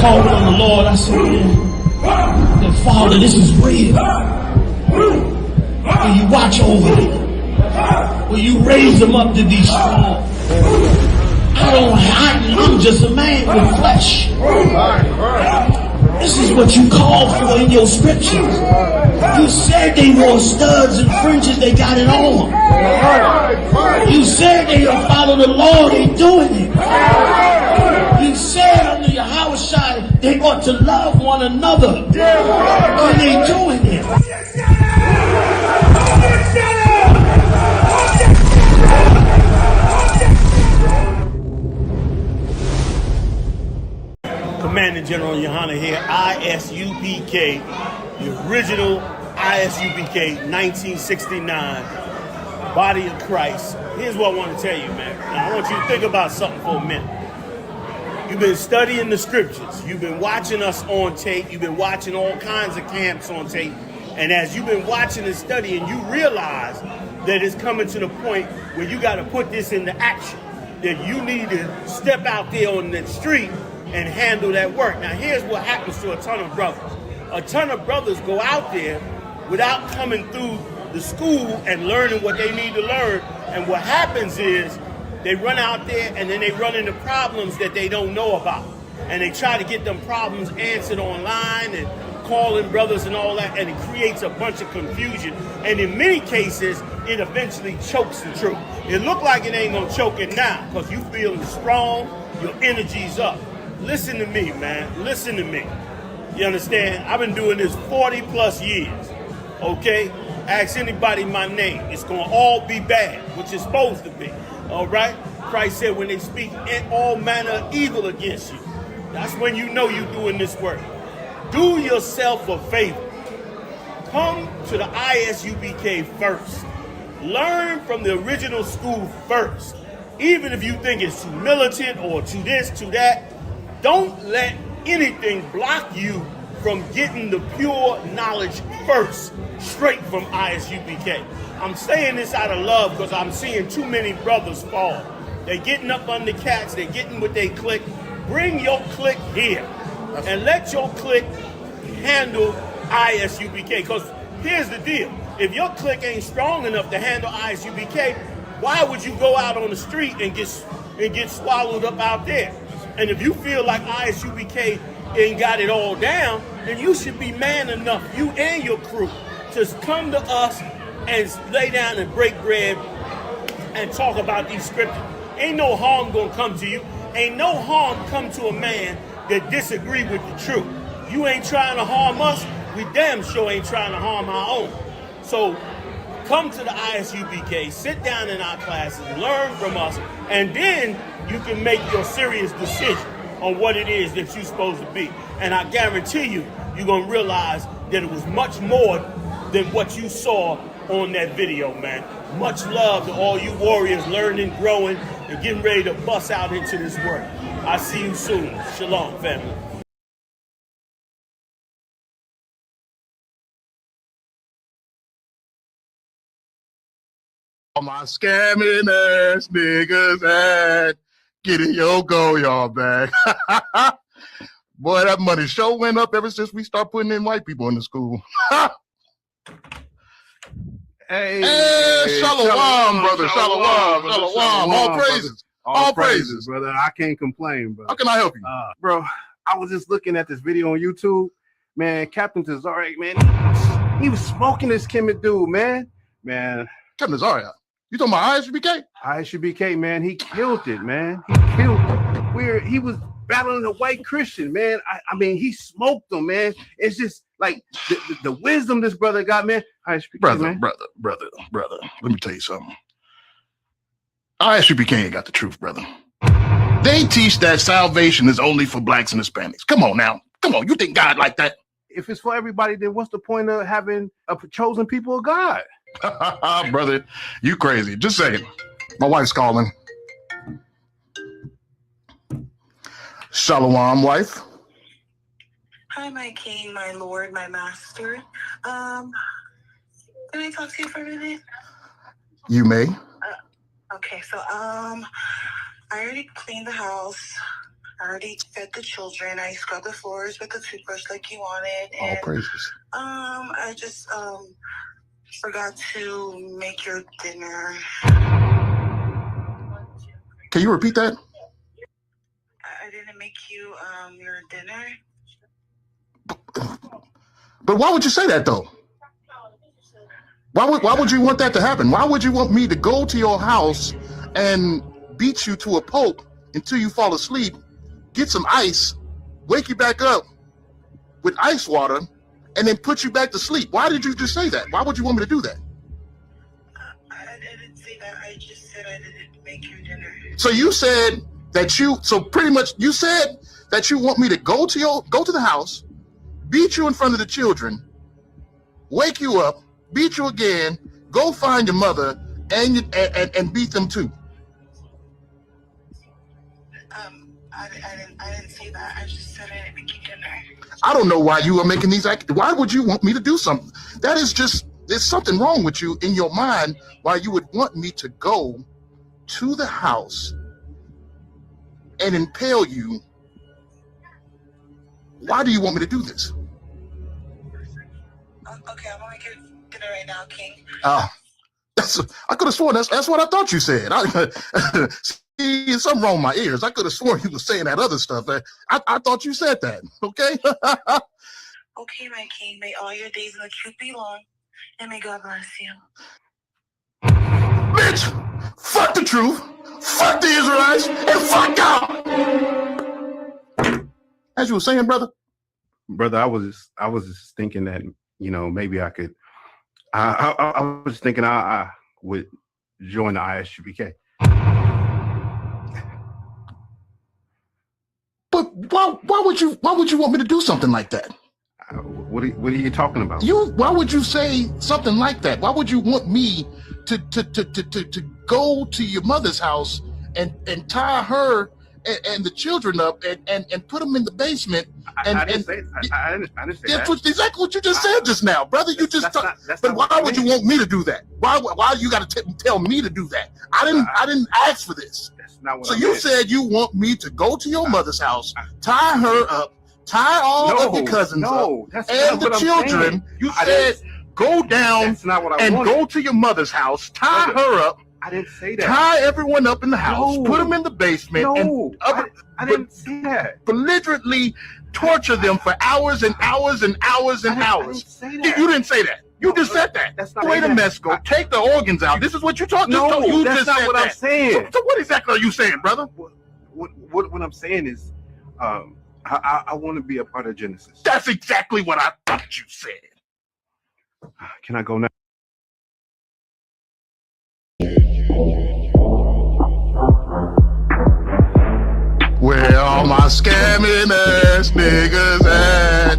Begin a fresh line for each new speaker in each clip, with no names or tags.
called on the Lord. I said, that Father, this is real. Will you watch over them? Will you raise them up to be strong? I'm just a man with flesh. This is what you called for in your scriptures. You said they wore studs and fringes, they got it on. You said they will follow the Lord, they doing it. You said under YAHANNA they ought to love one another, and they doing it. Commanding General YAHANNA here, I.S.U.P.K, the original I.S.U.P.K, 1969, body of Christ. Here's what I want to tell you, man. Now, I want you to think about something for a minute. You've been studying the scriptures. You've been watching us on tape. You've been watching all kinds of camps on tape. And as you've been watching and studying, you realize that it's coming to the point where you got to put this into action. That you need to step out there on the street and handle that work. Now, here's what happens to a ton of brothers. A ton of brothers go out there without coming through the school and learning what they need to learn. And what happens is they run out there and then they run into problems that they don't know about. And they try to get them problems answered online and calling brothers and all that, and it creates a bunch of confusion. And in many cases, it eventually chokes the truth. It look like it ain't gonna choke it now because you feeling strong, your energy's up. Listen to me, man. Listen to me. You understand? I've been doing this 40 plus years. Okay? Ask anybody my name. It's going to all be bad, which it's supposed to be. All right? Christ said when they speak all manner of evil against you, that's when you know you're doing this work. Do yourself a favor. Come to the I.S.U.P.K first. Learn from the original school first. Even if you think it's too militant or too this, too that, don't let anything block you from getting the pure knowledge first, straight from I.S.U.P.K. I'm saying this out of love because I'm seeing too many brothers fall. They're getting up under cats, they're getting with their clique. Bring your clique here and let your clique handle I.S.U.P.K. Because here's the deal. If your clique ain't strong enough to handle I.S.U.P.K, why would you go out on the street and get swallowed up out there? And if you feel like I.S.U.P.K ain't got it all down, then you should be man enough, you and your crew, to come to us and lay down and break bread and talk about these scriptures. Ain't no harm gonna come to you. Ain't no harm come to a man that disagree with the truth. You ain't trying to harm us, we damn sure ain't trying to harm our own. So come to the I.S.U.P.K, sit down in our classes, learn from us, and then you can make your serious decision on what it is that you're supposed to be. And I guarantee you, you're gonna realize that it was much more than what you saw on that video, man. Much love to all you warriors learning, growing, and getting ready to bust out into this work. I'll see you soon. Shalom, family.
All my scamming ass niggas at getting your go, y'all back. Boy, that money sure went up ever since we start putting in white people in the school.
Hey,
shalom, brother. Shalom. All praises. All praises,
brother. I can't complain, bro.
How can I help you?
Bro, I was just looking at this video on YouTube. Man, Captain Tazariak, man, he was smoking this Kemet dude, man.
Captain Tazariak? You talking about I.S.U.P.K?
I.S.U.P.K, man. He killed it, man. He killed it. He was battling a white Christian, man. I mean, he smoked them, man. It's just like the wisdom this brother got, man.
Brother. Let me tell you something. I.S.U.P.K ain't got the truth, brother. They teach that salvation is only for blacks and Hispanics. Come on now. Come on. You think God like that?
If it's for everybody, then what's the point of having a chosen people of God?
Brother, you crazy. Just say it. My wife's calling. Shalom, wife.
Hi, my king, my lord, my master. Can I talk to you for a minute?
You may.
Okay, so I already cleaned the house. I already fed the children. I scrubbed the floors with the toothbrush like you wanted.
All
And,
praises.
I just forgot to make your dinner.
Can you repeat that?
I didn't make you your dinner.
But why would you say that though? Why would you want that to happen? Why would you want me to go to your house and beat you to a pulp until you fall asleep, get some ice, wake you back up with ice water, and then put you back to sleep? Why did you just say that? Why would you want me to do that?
I didn't say that. I just said I didn't make your dinner.
So you said that pretty much you said that you want me to go to the house, beat you in front of the children, wake you up, beat you again, go find your mother, and beat them too.
I didn't say that. I just said I didn't make you dinner.
I don't know why you are making these why would you want me to do something? That is just, there's something wrong with you in your mind why you would want me to go to the house and impale you. Why do you want me to do this?
Okay, I'm gonna make your dinner right now, King.
I could have sworn that's what I thought you said. See, something wrong with my ears. I could have sworn you were saying that other stuff. I thought you said that. Okay.
Okay, my king. May all your days in the truth be long, and may God bless you.
Bitch, fuck the truth, fuck the Israelites, and fuck God. As you were saying, brother.
I was just thinking that, you know, maybe I could. I was thinking I would join the I.S.U.P.K.
But why would you want me to do something like that?
What are you talking about?
Why would you say something like that? Why would you want me to go to your mother's house and tie her and the children up and put them in the basement? I didn't say
that.
That's exactly what you just said just now, brother. You just but why would you want me to do that? Why you got to tell me to do that? I didn't ask for this.
That's not what
so you said you want me to go to your mother's house, tie her up, tie all of your cousins up, and the children. You said go down and go to your mother's house, tie her up.
I didn't say that.
Tie everyone up in the house, put them in the basement,
I didn't say that.
Belligerently torture them for hours and hours and hours and hours.
I didn't say that.
You didn't say that. You just said that.
That's not
Wait a minute, go take the organs out. This is what you're talking about.
No, that's not what I'm saying.
So what exactly are you saying, brother?
What I'm saying is, I want to be a part of Genesis.
That's exactly what I thought you said.
Can I go now?
Where all my scamming ass niggas at?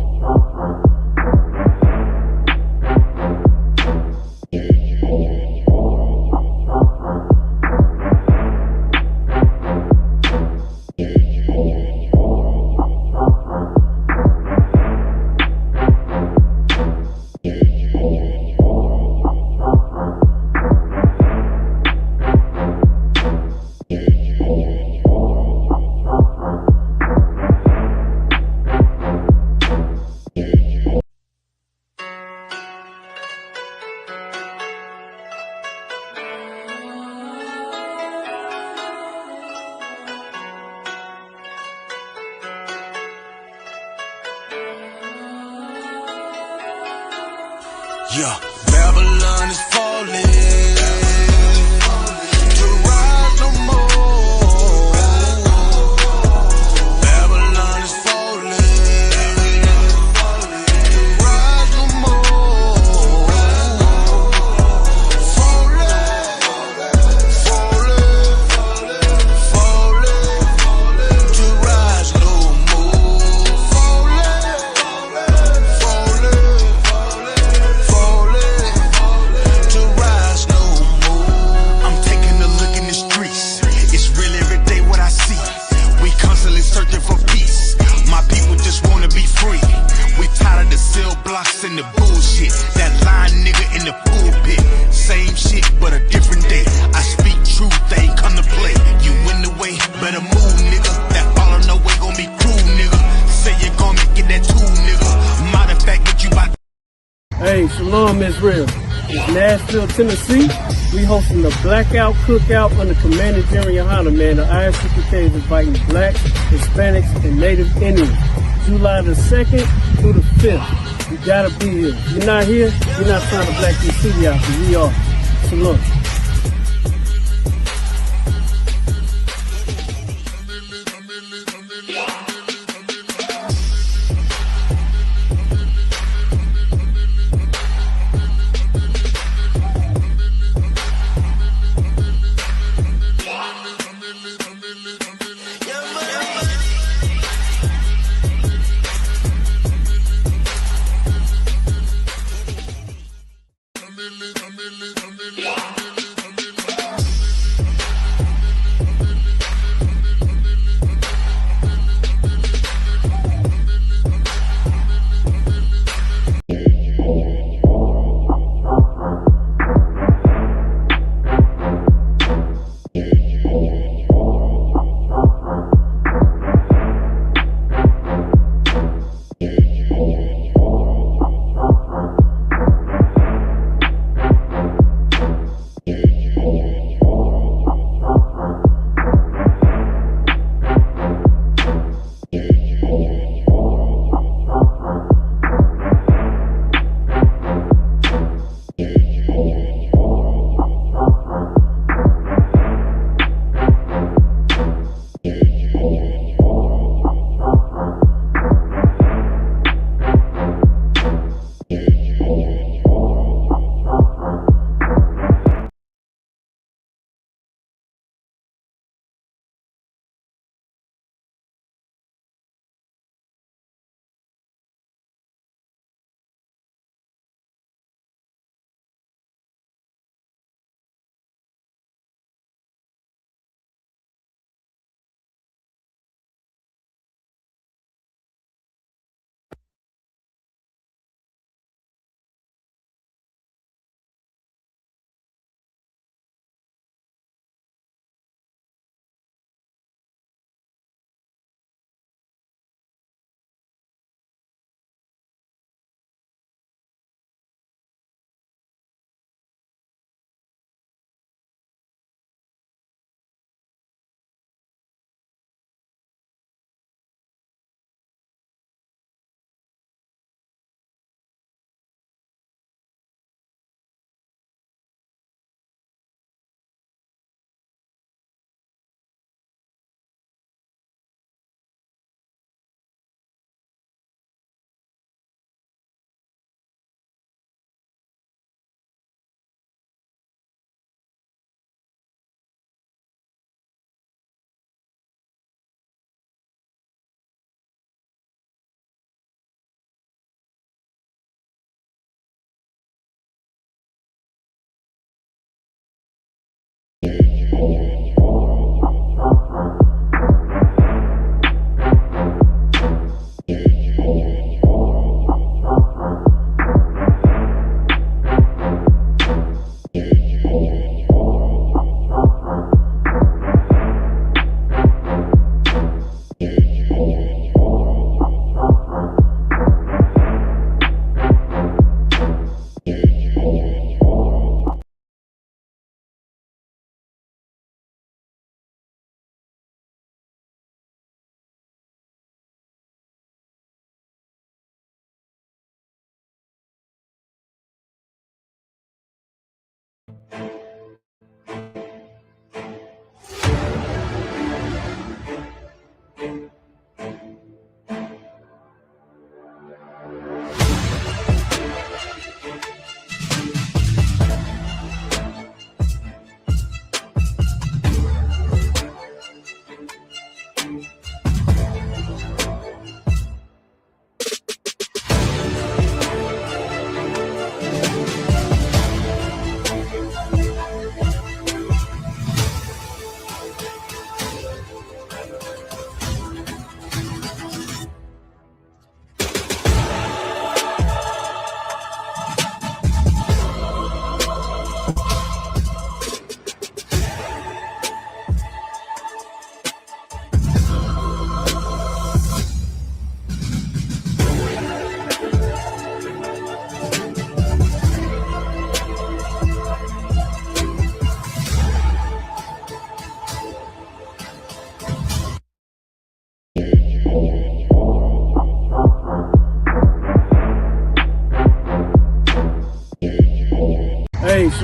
Yeah, Babylon is falling to rise no more. Babylon is falling to rise no more. Falling to rise no more. Falling to rise
from Israel. It's Nashville, Tennessee. We hosting the Blackout Cookout under Commander General YAHANNA, man. The I.S.U.P.K is inviting Blacks, Hispanics, and Native Indians. July the 2nd through the 5th. You gotta be here. If you're not here, you're not trying to black this city out, because we are. Salute.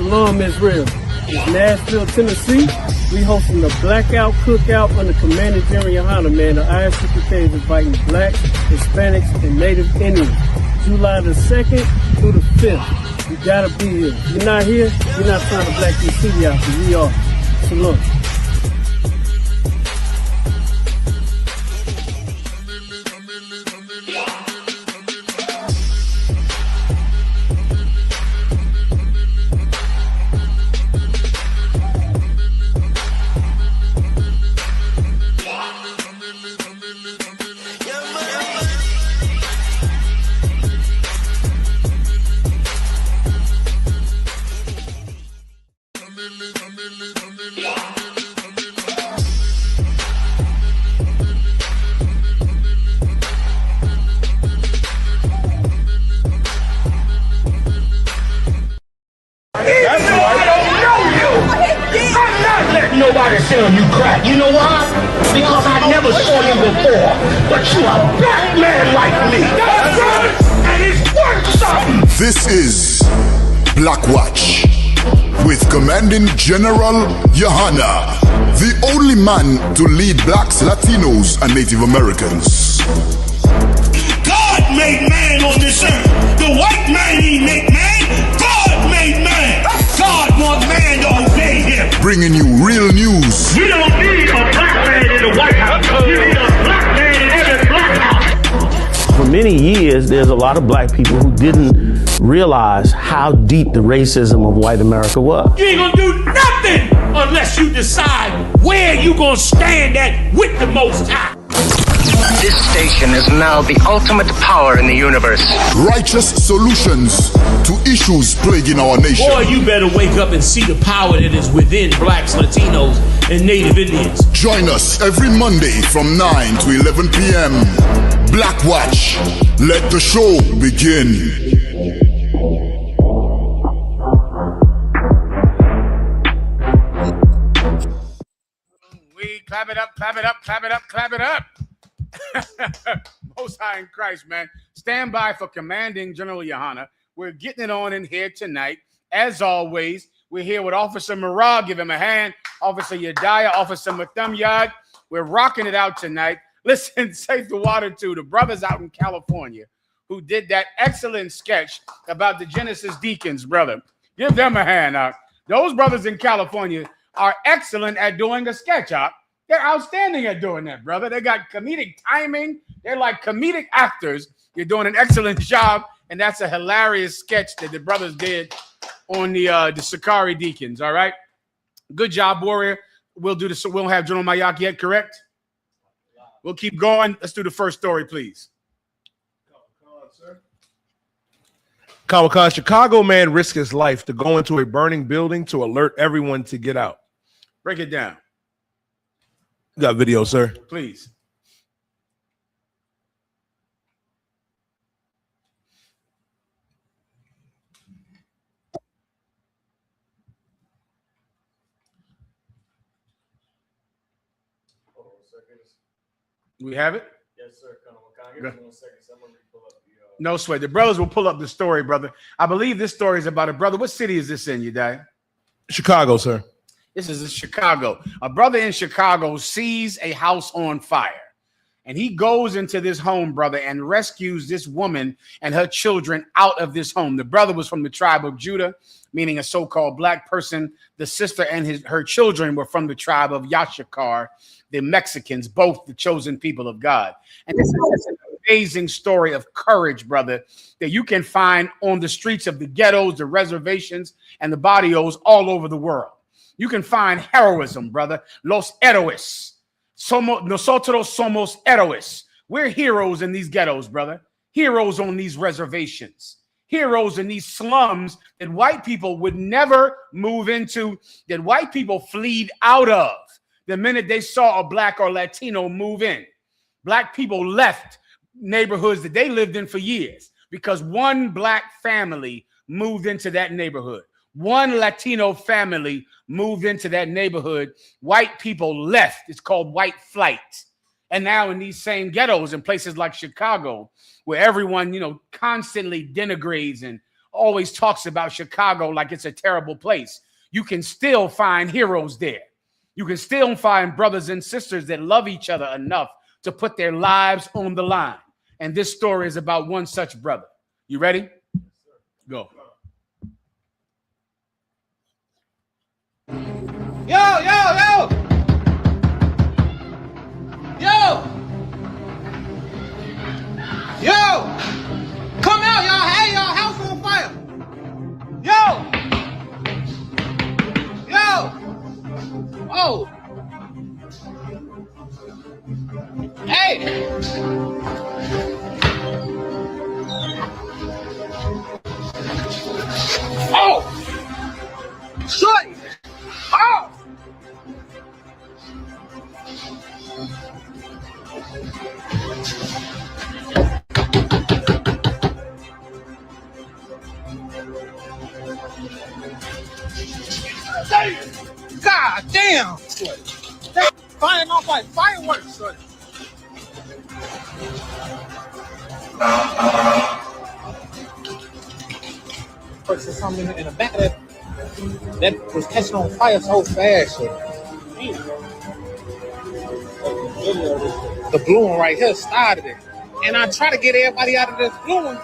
Shalom, Israel. It's Nashville, Tennessee. We hosting the Blackout Cookout under Commander General YAHANNA, man. The I.S.U.P.K is inviting Blacks, Hispanics, and Native Indians. July the 2nd through the 5th. You gotta be here. If you're not here, you're not trying to black this city out, because we are. Shalom.
Nobody selling you crack. You know why? Because I never saw you before. But you a black man like me. That's right. And it's worth something.
This is Blackwatch with Commanding General YAHANNA, the only man to lead blacks, Latinos, and Native Americans.
God made man on this earth. The white man he make man. God made man. God wants man to obey him.
Bringing you real news.
You don't need a black man in the White House. You need a black man in every black house.
For many years, there's a lot of black people who didn't realize how deep the racism of white America was.
You ain't gonna do nothing unless you decide where you gonna stand at with the Most High.
This station is now the ultimate power in the universe.
Righteous solutions to issues plaguing our nation.
Boy, you better wake up and see the power that is within blacks, Latinos, and Native Indians.
Join us every Monday from 9 to 11 p.m. Blackwatch. Let the show begin.
We clap it up, clap it up, clap it up, clap it up. Most High in Christ, man. Stand by for Commanding General YAHANNA. We're getting it on in here tonight. As always, we're here with Officer Marah. Give him a hand. Officer Yediah, Officer Mathumyad. We're rocking it out tonight. Listen, Safe the Water to the brothers out in California who did that excellent sketch about the Genesis deacons, brother. Give them a hand out. Those brothers in California are excellent at doing a sketch out. They're outstanding at doing that, brother. They got comedic timing. They're like comedic actors. You're doing an excellent job, and that's a hilarious sketch that the brothers did on the Sakari deacons. All right, good job, Warrior. We'll do this. We don't have General Mayak yet, correct? We'll keep going. Let's do the first story, please.
Khan, Chicago man risked his life to go into a burning building to alert everyone to get out.
Break it down.
You got video, sir.
Please. We have it?
Yes, sir.
Give me 1 second. Someone pull up no sweat. The brothers will pull up the story, brother. I believe this story is about a brother. What city is this in, Yediah?
Chicago, sir.
This is in Chicago. A brother in Chicago sees a house on fire, and he goes into this home, brother, and rescues this woman and her children out of this home. The brother was from the tribe of Judah, meaning a so-called black person. The sister and her children were from the tribe of Y.A.H.K, the Mexicans, both the chosen people of God. And this is an amazing story of courage, brother, that you can find on the streets of the ghettos, the reservations, and the barrios all over the world. You can find heroism, brother. Los héroes. Nosotros somos héroes. We're heroes in these ghettos, brother. Heroes on these reservations. Heroes in these slums that white people would never move into, that white people fled out of the minute they saw a black or Latino move in. Black people left neighborhoods that they lived in for years because one black family moved into that neighborhood. One Latino family moved into that neighborhood. White people left. It's called white flight. And now in these same ghettos in places like Chicago, where everyone, constantly denigrates and, always talks about Chicago like it's a terrible place. You can still find heroes there. You can still find brothers and sisters that love each other enough to put their lives on the line. And this story is about one such brother. You ready? Go.
Yo, yo, yo! Yo! Yo! Come out, y'all! Hey, y'all! House on fire! Yo! Yo! Oh! Hey! Oh! Shorty! Oh! God damn! That's firing off like fireworks, son. There's something in the back of that was catching on fire so fast. So. The blue one right here started it. And I try to get everybody out of this blue one.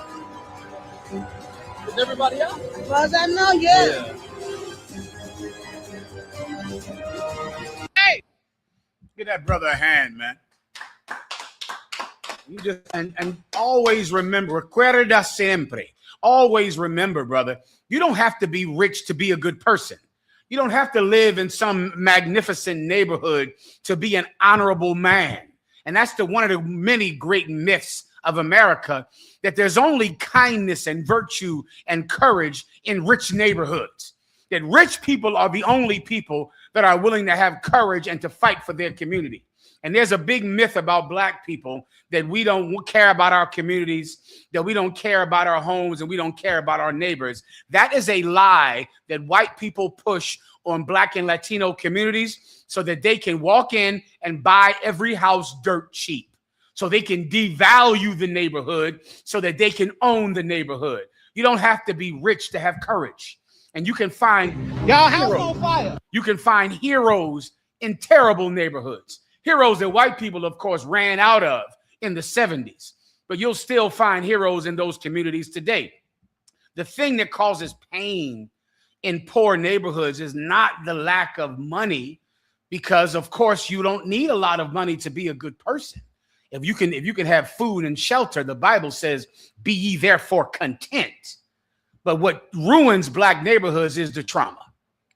Is everybody out? As far as I know, yeah.
Hey! Give that brother a hand, man. You just and always remember, recuerda siempre. Always remember, brother, you don't have to be rich to be a good person. You don't have to live in some magnificent neighborhood to be an honorable man. And that's one of the many great myths of America, that there's only kindness and virtue and courage in rich neighborhoods. That rich people are the only people that are willing to have courage and to fight for their community. And there's a big myth about black people that we don't care about our communities, that we don't care about our homes, and we don't care about our neighbors. That is a lie that white people push on black and Latino communities so that they can walk in and buy every house dirt cheap, so they can devalue the neighborhood so that they can own the neighborhood. You don't have to be rich to have courage. And you can find
y'all house on fire.
You can find heroes in terrible neighborhoods. Heroes that white people, of course, ran out of in the 70s. But you'll still find heroes in those communities today. The thing that causes pain in poor neighborhoods is not the lack of money, because, of course, you don't need a lot of money to be a good person. If you can have food and shelter, the Bible says, be ye therefore content. But what ruins black neighborhoods is the trauma.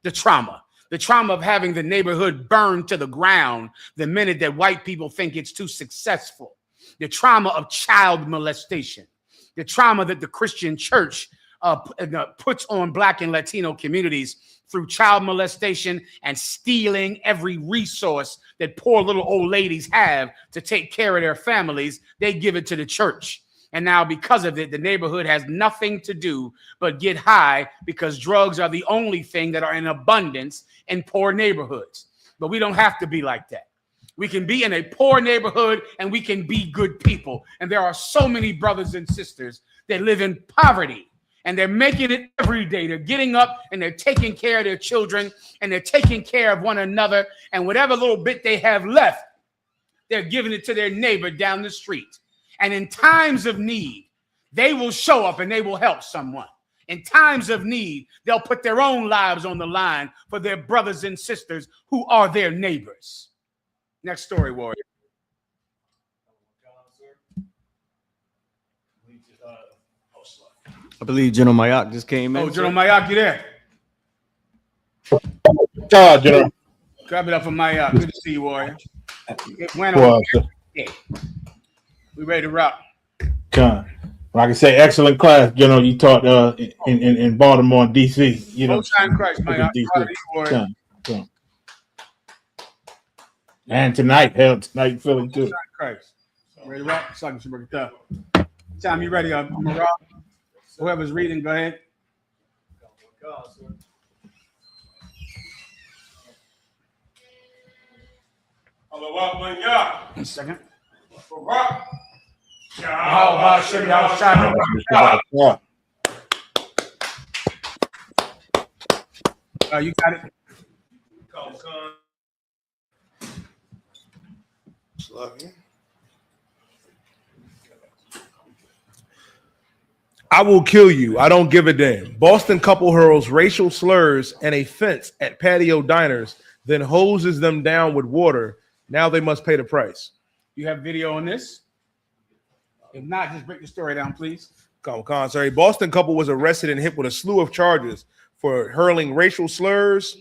The trauma of having the neighborhood burned to the ground the minute that white people think it's too successful. The trauma of child molestation. The trauma that the Christian church puts on black and Latino communities through child molestation and stealing every resource that poor little old ladies have to take care of their families. They give it to the church. And now because of it, the neighborhood has nothing to do but get high, because drugs are the only thing that are in abundance in poor neighborhoods. But we don't have to be like that. We can be in a poor neighborhood and we can be good people. And there are so many brothers and sisters that live in poverty, and they're making it every day. They're getting up and they're taking care of their children, and they're taking care of one another. And whatever little bit they have left, they're giving it to their neighbor down the street. And in times of need, they will show up and they will help someone. In times of need, they'll put their own lives on the line for their brothers and sisters who are their neighbors. Next story, warrior.
I believe General Mayak just came in.
Oh, General Mayak, you there?
General.
Grab it up for Mayak. Good to see you, warrior. It went
Well,
on. We ready to rock.
Con. Like I say, excellent class, General. You taught in Baltimore and DC. You know,
Shine Christ, Mayak.
Con. And tonight in Philly too.
Shine Christ. Ready to rock? Sucking some break it up. Time you ready? I'm gonna rock. Whoever's reading, go ahead. One second. You got it.
I will kill you. I don't give a damn. Boston couple hurls racial slurs and a fence at patio diners, then hoses them down with water. Now they must pay the price.
You have video on this? If not, just break the story down, please.
Sorry. Boston couple was arrested and hit with a slew of charges for hurling racial slurs,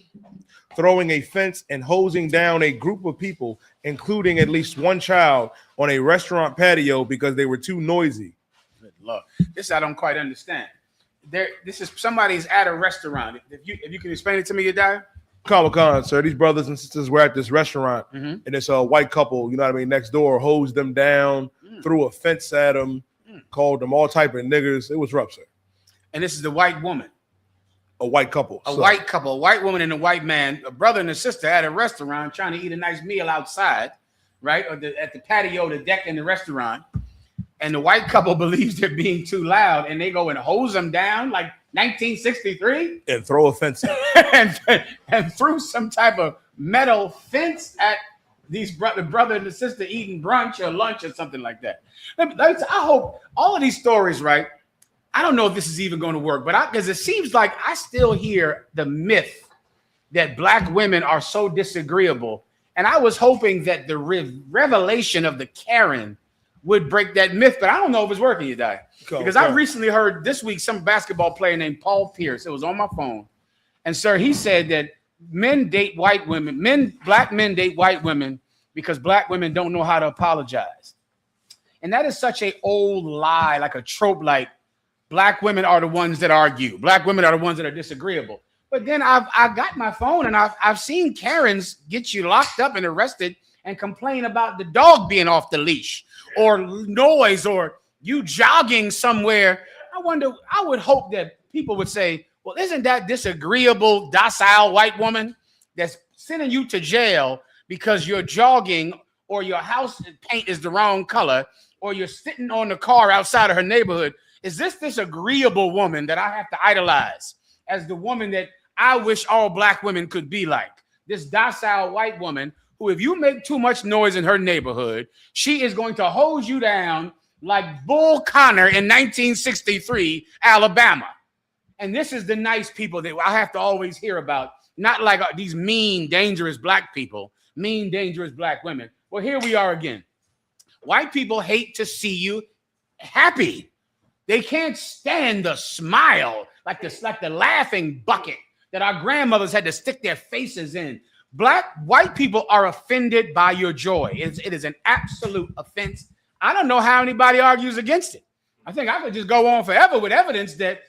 throwing a fence, and hosing down a group of people, including at least one child, on a restaurant patio because they were too noisy.
Good Lord. This I don't quite understand. This is somebody's at a restaurant. If you can explain it to me, you die.
Comic-Con, sir. These brothers and sisters were at this restaurant, and this white couple, you know what I mean, next door, hosed them down, threw a fence at them, called them all type of niggers. It was rough, sir.
And this is the white woman.
A white couple.
A white couple, a white woman and a white man, a brother and a sister at a restaurant trying to eat a nice meal outside, right? Or at the patio, the deck in the restaurant. And the white couple believes they're being too loud, and they go and hose them down like 1963
and throw a fence
and threw some type of metal fence at the brother and the sister eating brunch or lunch or something like that. I hope all of these stories, right? I don't know if this is even going to work, but because it seems like I still hear the myth that black women are so disagreeable, and I was hoping that the revelation of the Karen would break that myth, but I don't know if it's working, you die. Because I recently heard this week some basketball player named Paul Pierce. It was on my phone. And sir, he said that men date white women, black men date white women because black women don't know how to apologize. And that is such an old lie, like a trope, like black women are the ones that argue. Black women are the ones that are disagreeable. But then I got my phone and I've seen Karens get you locked up and arrested and complain about the dog being off the leash or noise or you jogging somewhere. I would hope that people would say, well, isn't that disagreeable, docile white woman that's sending you to jail because you're jogging or your house paint is the wrong color or you're sitting on the car outside of her neighborhood? Is this agreeable woman that I have to idolize as the woman that I wish all black women could be like? This docile white woman who, if you make too much noise in her neighborhood, she is going to hose you down like Bull Connor in 1963, Alabama. And this is the nice people that I have to always hear about, not like these mean, dangerous black people, mean, dangerous black women. Well, here we are again. White people hate to see you happy. They can't stand the smile, like the laughing bucket that our grandmothers had to stick their faces in. White people are offended by your joy. It is an absolute offense. I don't know how anybody argues against it. I think I could just go on forever with evidence that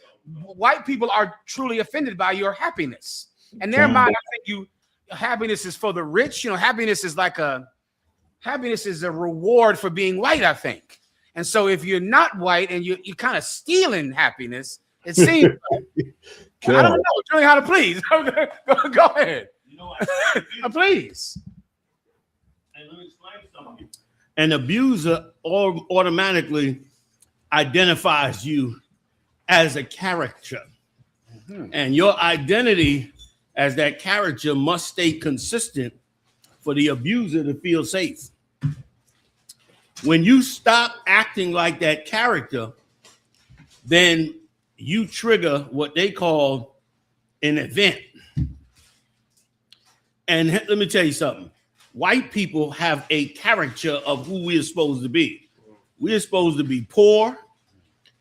white people are truly offended by your happiness. And their mind, I think happiness is for the rich. You know, happiness is a reward for being white, I think. And so if you're not white and you're kind of stealing happiness, it seems I don't know. Tell me how to please. Go ahead. You know what? Please.
And let me explain something. An abuser automatically identifies you as a character. And your identity as that character must stay consistent for the abuser to feel safe. When you stop acting like that character, then you trigger what they call an event. And let me tell you something. White people have a caricature of who we are supposed to be. We are supposed to be poor,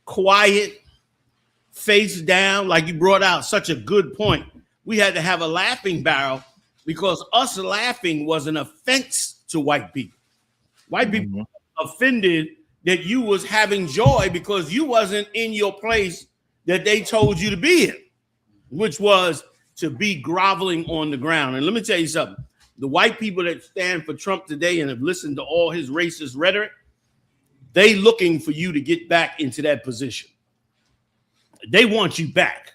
quiet, face down, like you brought out such a good point. We had to have a laughing barrel because us laughing was an offense to white people. White people offended that you was having joy because you wasn't in your place that they told you to be in, which was to be groveling on the ground. And let me tell you something. The white people that stand for Trump today and have listened to all his racist rhetoric, they looking for you to get back into that position. They want you back.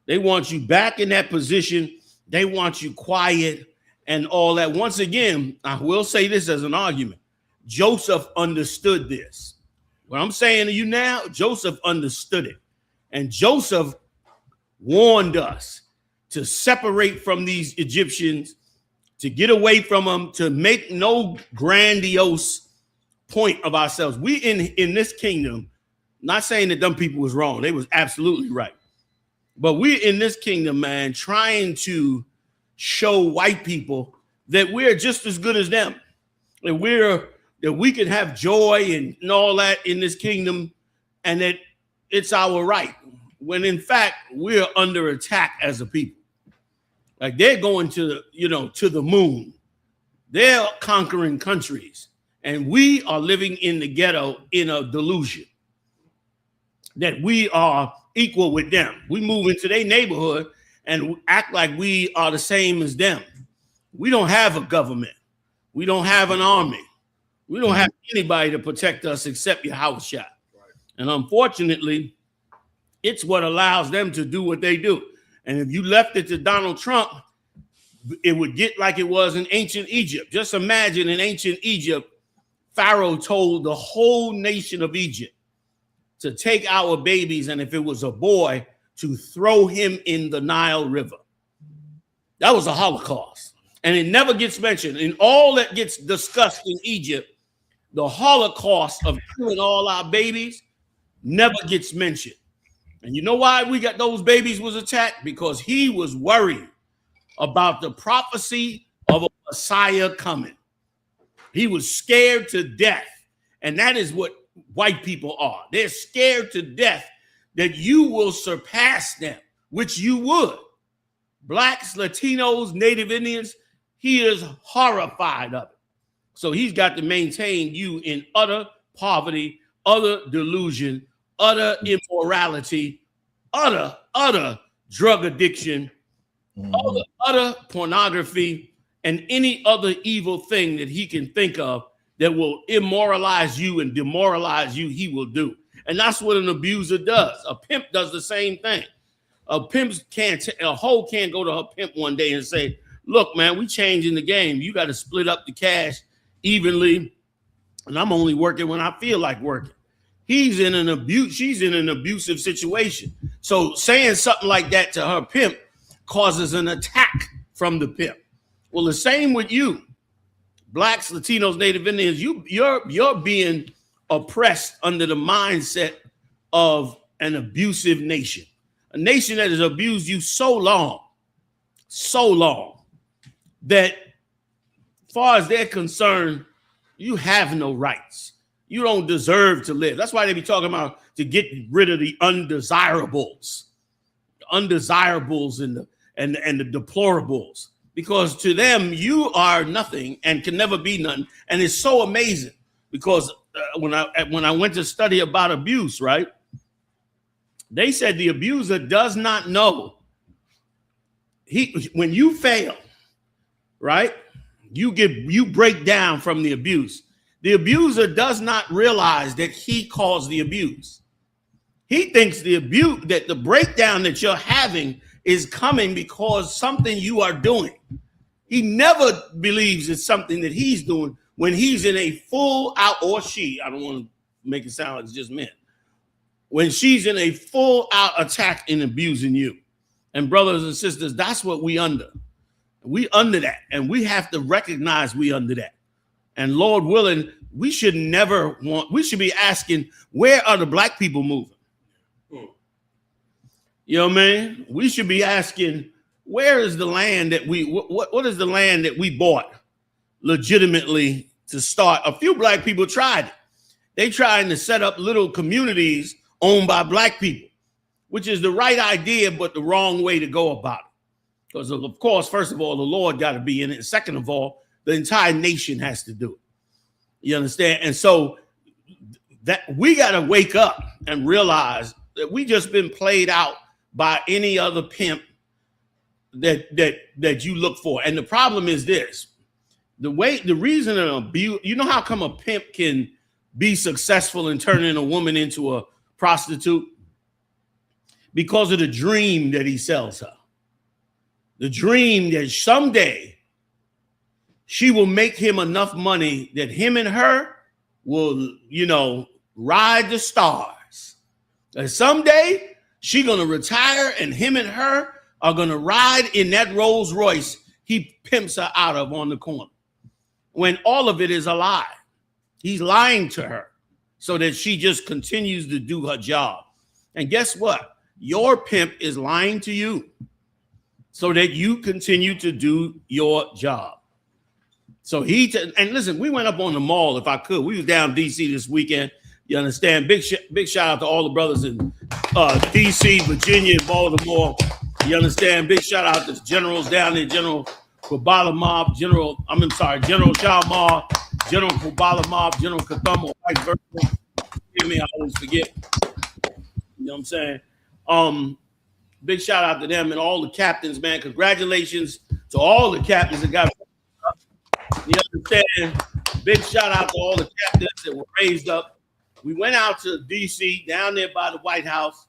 They want you back in that position. They want you quiet and all that. Once again, I will say this as an argument. Joseph understood this. What I'm saying to you now, Joseph understood it. And Joseph warned us to separate from these Egyptians, to get away from them, to make no grandiose point of ourselves. We in this kingdom, not saying that them people was wrong. They was absolutely right. But we're in this kingdom, man, trying to show white people that we're just as good as them. That we can have joy and all that in this kingdom, and that it's our right. When in fact, we're under attack as a people. Like they're going to the moon. They're conquering countries. And we are living in the ghetto in a delusion that we are equal with them. We move into their neighborhood and act like we are the same as them. We don't have a government. We don't have an army. We don't have anybody to protect us except your house shot. And unfortunately, it's what allows them to do what they do. And if you left it to Donald Trump, it would get like it was in ancient Egypt. Just imagine in ancient Egypt, Pharaoh told the whole nation of Egypt to take our babies, and if it was a boy, to throw him in the Nile River. That was a Holocaust. And it never gets mentioned. In all that gets discussed in Egypt, the Holocaust of killing all our babies never gets mentioned. And you know why we got those babies was attacked? Because he was worried about the prophecy of a Messiah coming. He was scared to death. And that is what white people are. They're scared to death that you will surpass them, which you would. Blacks, Latinos, Native Indians, he is horrified of it. So he's got to maintain you in utter poverty, utter delusion, utter immorality, utter drug addiction, utter pornography, and any other evil thing that he can think of that will immoralize you and demoralize you, he will do. And that's what an abuser does. A pimp does the same thing. A hoe can't go to her pimp one day and say, look, man, we changing the game. You got to split up the cash evenly. And I'm only working when I feel like working. She's in an abusive situation. So saying something like that to her pimp causes an attack from the pimp. Well, the same with you. Blacks, Latinos, Native Indians, you're being oppressed under the mindset of an abusive nation. A nation that has abused you so long, that as far as they're concerned, you have no rights. You don't deserve to live. That's why they be talking about to get rid of the undesirables and the deplorables. Because to them, you are nothing and can never be nothing. And it's so amazing because when I went to study about abuse, right? They said the abuser does not know. When you fail, right? You break down from the abuse. The abuser does not realize that he caused the abuse. He thinks that the breakdown that you're having is coming because something you are doing. He never believes it's something that he's doing when he's in a full out, or she, I don't want to make it sound like it's just men. When she's in a full out attack and abusing you. And brothers and sisters, that's what we under. We under that. And we have to recognize we under that. And Lord willing, we should be asking, where are the black people moving? You know what I mean? We should be asking, where is the land that what is the land that we bought legitimately to start? A few black people tried it. They trying to set up little communities owned by black people, which is the right idea, but the wrong way to go about it. Because of course, first of all, the Lord got to be in it. Second of all, the entire nation has to do it. You understand? And so that we got to wake up and realize that we just been played out by any other pimp that you look for. And the problem is this: the reason an abuse, you know how come a pimp can be successful in turning a woman into a prostitute? Because of the dream that he sells her. The dream that someday she will make him enough money that him and her will, ride the stars. And someday she's going to retire and him and her are going to ride in that Rolls Royce he pimps her out of on the corner, when all of it is a lie. He's lying to her so that she just continues to do her job. And guess what? Your pimp is lying to you so that you continue to do your job. So and listen, we went up on the mall, if I could. We was down DC this weekend. You understand? Big shout out to all the brothers in DC, Virginia, and Baltimore. You understand? Big shout out to generals down there, General Kubalamov, General Shalmar, General Kubalamov, General Kathamo, vice versa. Hear me, I always forget. You know what I'm saying? Big shout out to them and all the captains, man. Congratulations to all the captains that got. You understand? Big shout out to all the captains that were raised up. We went out to DC, down there by the White House,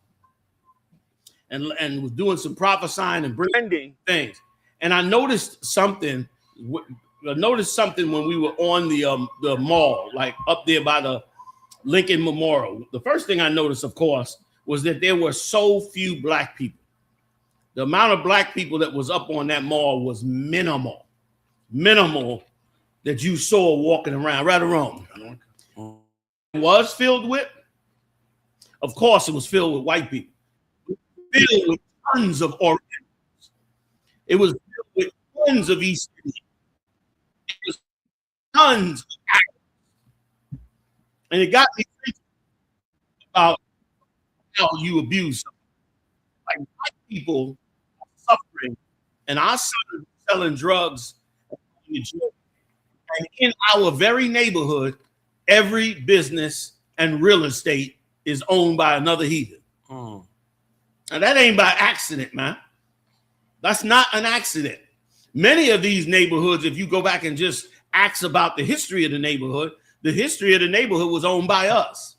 and was doing some prophesying and branding things. And I noticed something. When we were on the mall, like up there by the Lincoln Memorial. The first thing I noticed, of course, was that there were so few black people. The amount of black people that was up on that mall was minimal that you saw walking around, right or wrong. It was filled with, of course, it was filled with white people. Filled with tons of Orientals. It was filled with tons of East Indians. It was tons of Africans. And it got me thinking about how you abuse something. Like white people are suffering, and our son selling drugs. And in our very neighborhood, every business and real estate is owned by another heathen. Now that ain't by accident, man. That's not an accident. Many of these neighborhoods, if you go back and just ask about the history of the neighborhood was owned by us.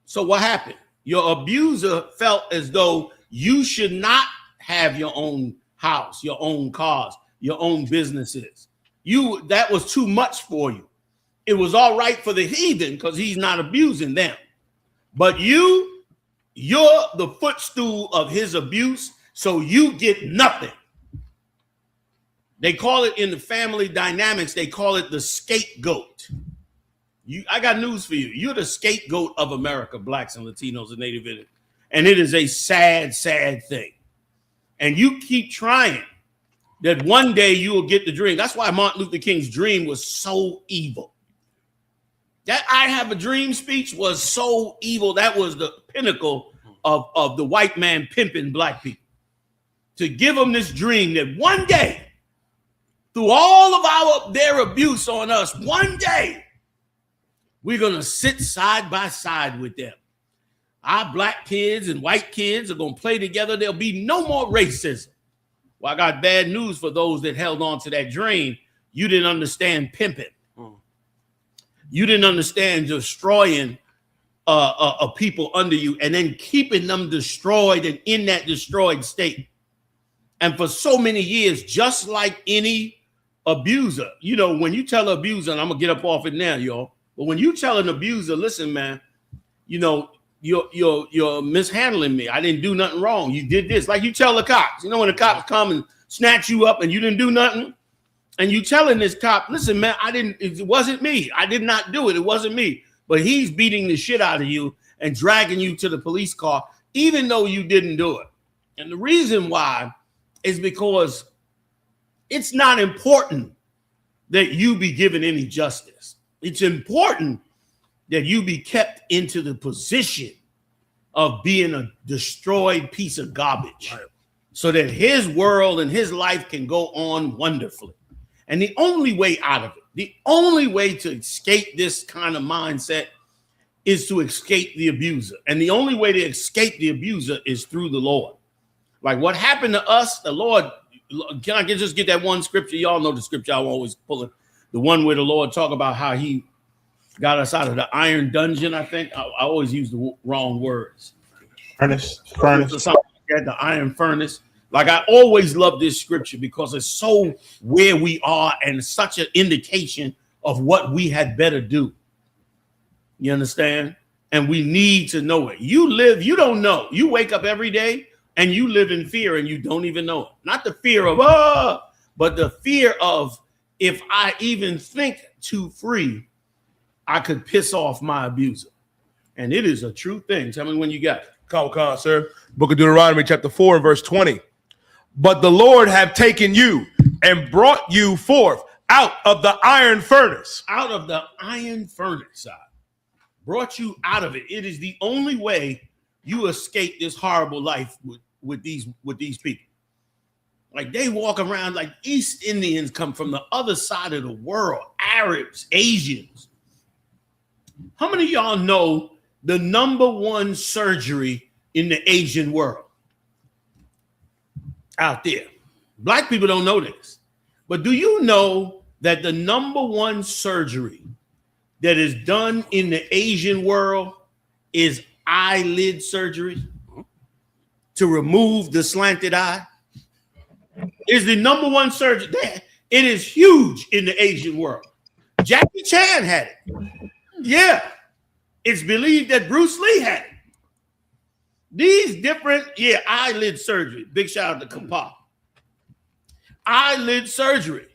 So what happened? Your abuser felt as though you should not have your own house, your own cars, your own businesses. That was too much for you. It was all right for the heathen because he's not abusing them. But you're the footstool of his abuse, so you get nothing. They call it in the family dynamics, they call it the scapegoat. I got news for you. You're the scapegoat of America, blacks and Latinos and Native Indians. And it is a sad, sad thing. And you keep trying that one day you will get the dream. That's why Martin Luther King's dream was so evil. That I have a dream speech was so evil. That was the pinnacle of the white man pimping black people. To give them this dream that one day, through all of their abuse on us, one day, we're going to sit side by side with them. Our black kids and white kids are going to play together. There'll be no more racism. Well, I got bad news for those that held on to that dream. You didn't understand pimping. You didn't understand destroying people under you and then keeping them destroyed and in that destroyed state. And for so many years, just like any abuser, you know, when you tell an abuser, and I'm going to get up off it now, y'all, but when you tell an abuser, listen, man, you know, you're mishandling me. I didn't do nothing wrong. You did this. Like you tell the cops, you know, when the cops come and snatch you up and you didn't do nothing, and you telling this cop, listen, man, it wasn't me. I did not do it. It wasn't me. But he's beating the shit out of you and dragging you to the police car, even though you didn't do it. And the reason why is because it's not important that you be given any justice. It's important that you be kept into the position of being a destroyed piece of garbage, right, so that his world and his life can go on wonderfully. And the only way out of it, the only way to escape this kind of mindset is to escape the abuser. And the only way to escape the abuser is through the Lord. Like what happened to us, the Lord, can I just get that one scripture? Y'all know the scripture I'm always pulling. The one where the Lord talk about how he got us out of the iron dungeon, I think. I always use the wrong words.
Furnace.
Or something like that, the iron furnace. Like I always love this scripture because it's so where we are and such an indication of what we had better do. You understand? And we need to know it. You don't know. You wake up every day And you live in fear and you don't even know it. Not the fear of, but the fear of, if I even think too free, I could piss off my abuser. And it is a true thing. Tell me when you got it.
Come, sir. Book of Deuteronomy, chapter 4, and verse 20. But the Lord have taken you and brought you forth out of the iron furnace.
Out of the iron furnace, brought you out of it. It is the only way you escape this horrible life with these people. Like, they walk around like East Indians come from the other side of the world, Arabs, Asians. How many of y'all know the #1 surgery in the Asian world out there? Black people don't know this, but do you know that the #1 surgery that is done in the Asian world is eyelid surgery to remove the slanted eye? Is the #1 surgery. It is huge in the Asian world. Jackie Chan had it. Yeah. It's believed that Bruce Lee had it. These different, eyelid surgery. Big shout out to Kapa. Eyelid surgery.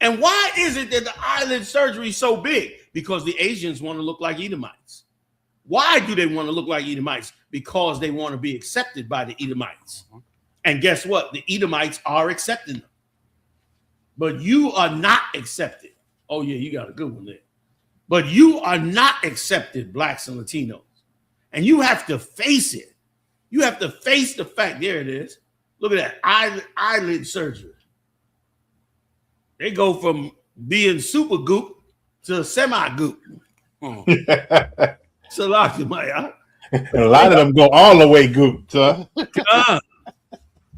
And why is it that the eyelid surgery is so big? Because the Asians want to look like Edomites. Why do they want to look like Edomites? Because they want to be accepted by the Edomites. And guess what? The Edomites are accepting them. But you are not accepted. Oh, yeah, you got a good one there. But you are not accepted, blacks and Latinos. And you have to face it. You have to face the fact. There it is. Look at that. Eyelid surgery. They go from being super goop to semi goop. So a
lot of them go all the way goop, sir.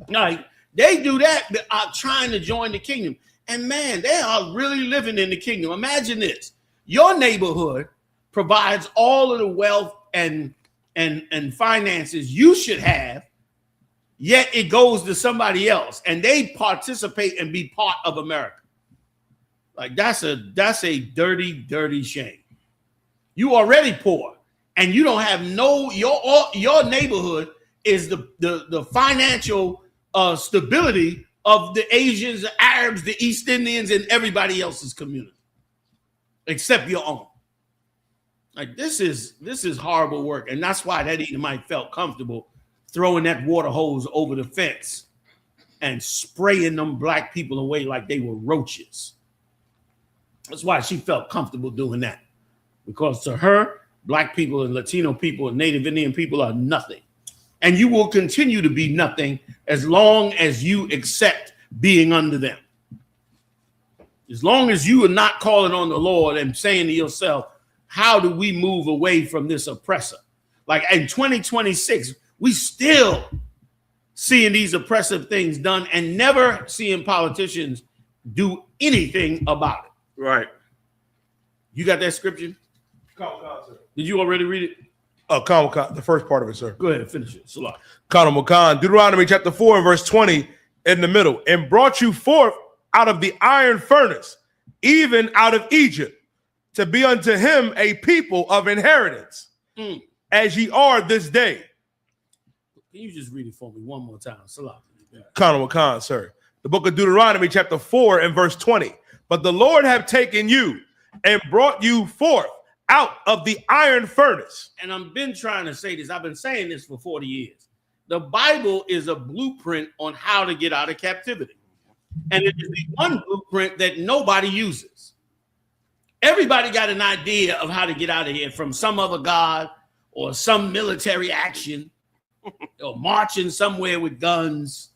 No, they do that trying to join the kingdom. And man, they are really living in the kingdom. Imagine this. Your neighborhood provides all of the wealth and finances you should have, yet it goes to somebody else and they participate and be part of America. Like, that's a dirty, dirty shame. You already poor and you don't have your neighborhood is the financial stability of the Asians, the Arabs, the East Indians, and everybody else's community, except your own. Like, this is horrible work. And that's why that Edomite felt comfortable throwing that water hose over the fence and spraying them black people away like they were roaches. That's why she felt comfortable doing that. Because to her, black people and Latino people and Native Indian people are nothing. And you will continue to be nothing as long as you accept being under them. As long as you are not calling on the Lord and saying to yourself, how do we move away from this oppressor? Like in 2026, we still seeing these oppressive things done and never seeing politicians do anything about it. Right. You got that scripture? Did you already read it?
The first part of it, sir.
Go ahead, finish it. Salah.
Deuteronomy chapter 4 and verse 20 in the middle. And brought you forth out of the iron furnace, even out of Egypt, to be unto him a people of inheritance, as ye are this day.
Can you just read it for me one more time? Salah.
Sir. The book of Deuteronomy chapter 4 and verse 20. But the Lord have taken you and brought you forth out of the iron furnace.
And I've been trying to say this. I've been saying this for 40 years. The Bible is a blueprint on how to get out of captivity. And it is the one blueprint that nobody uses. Everybody got an idea of how to get out of here from some other god or some military action or marching somewhere with guns,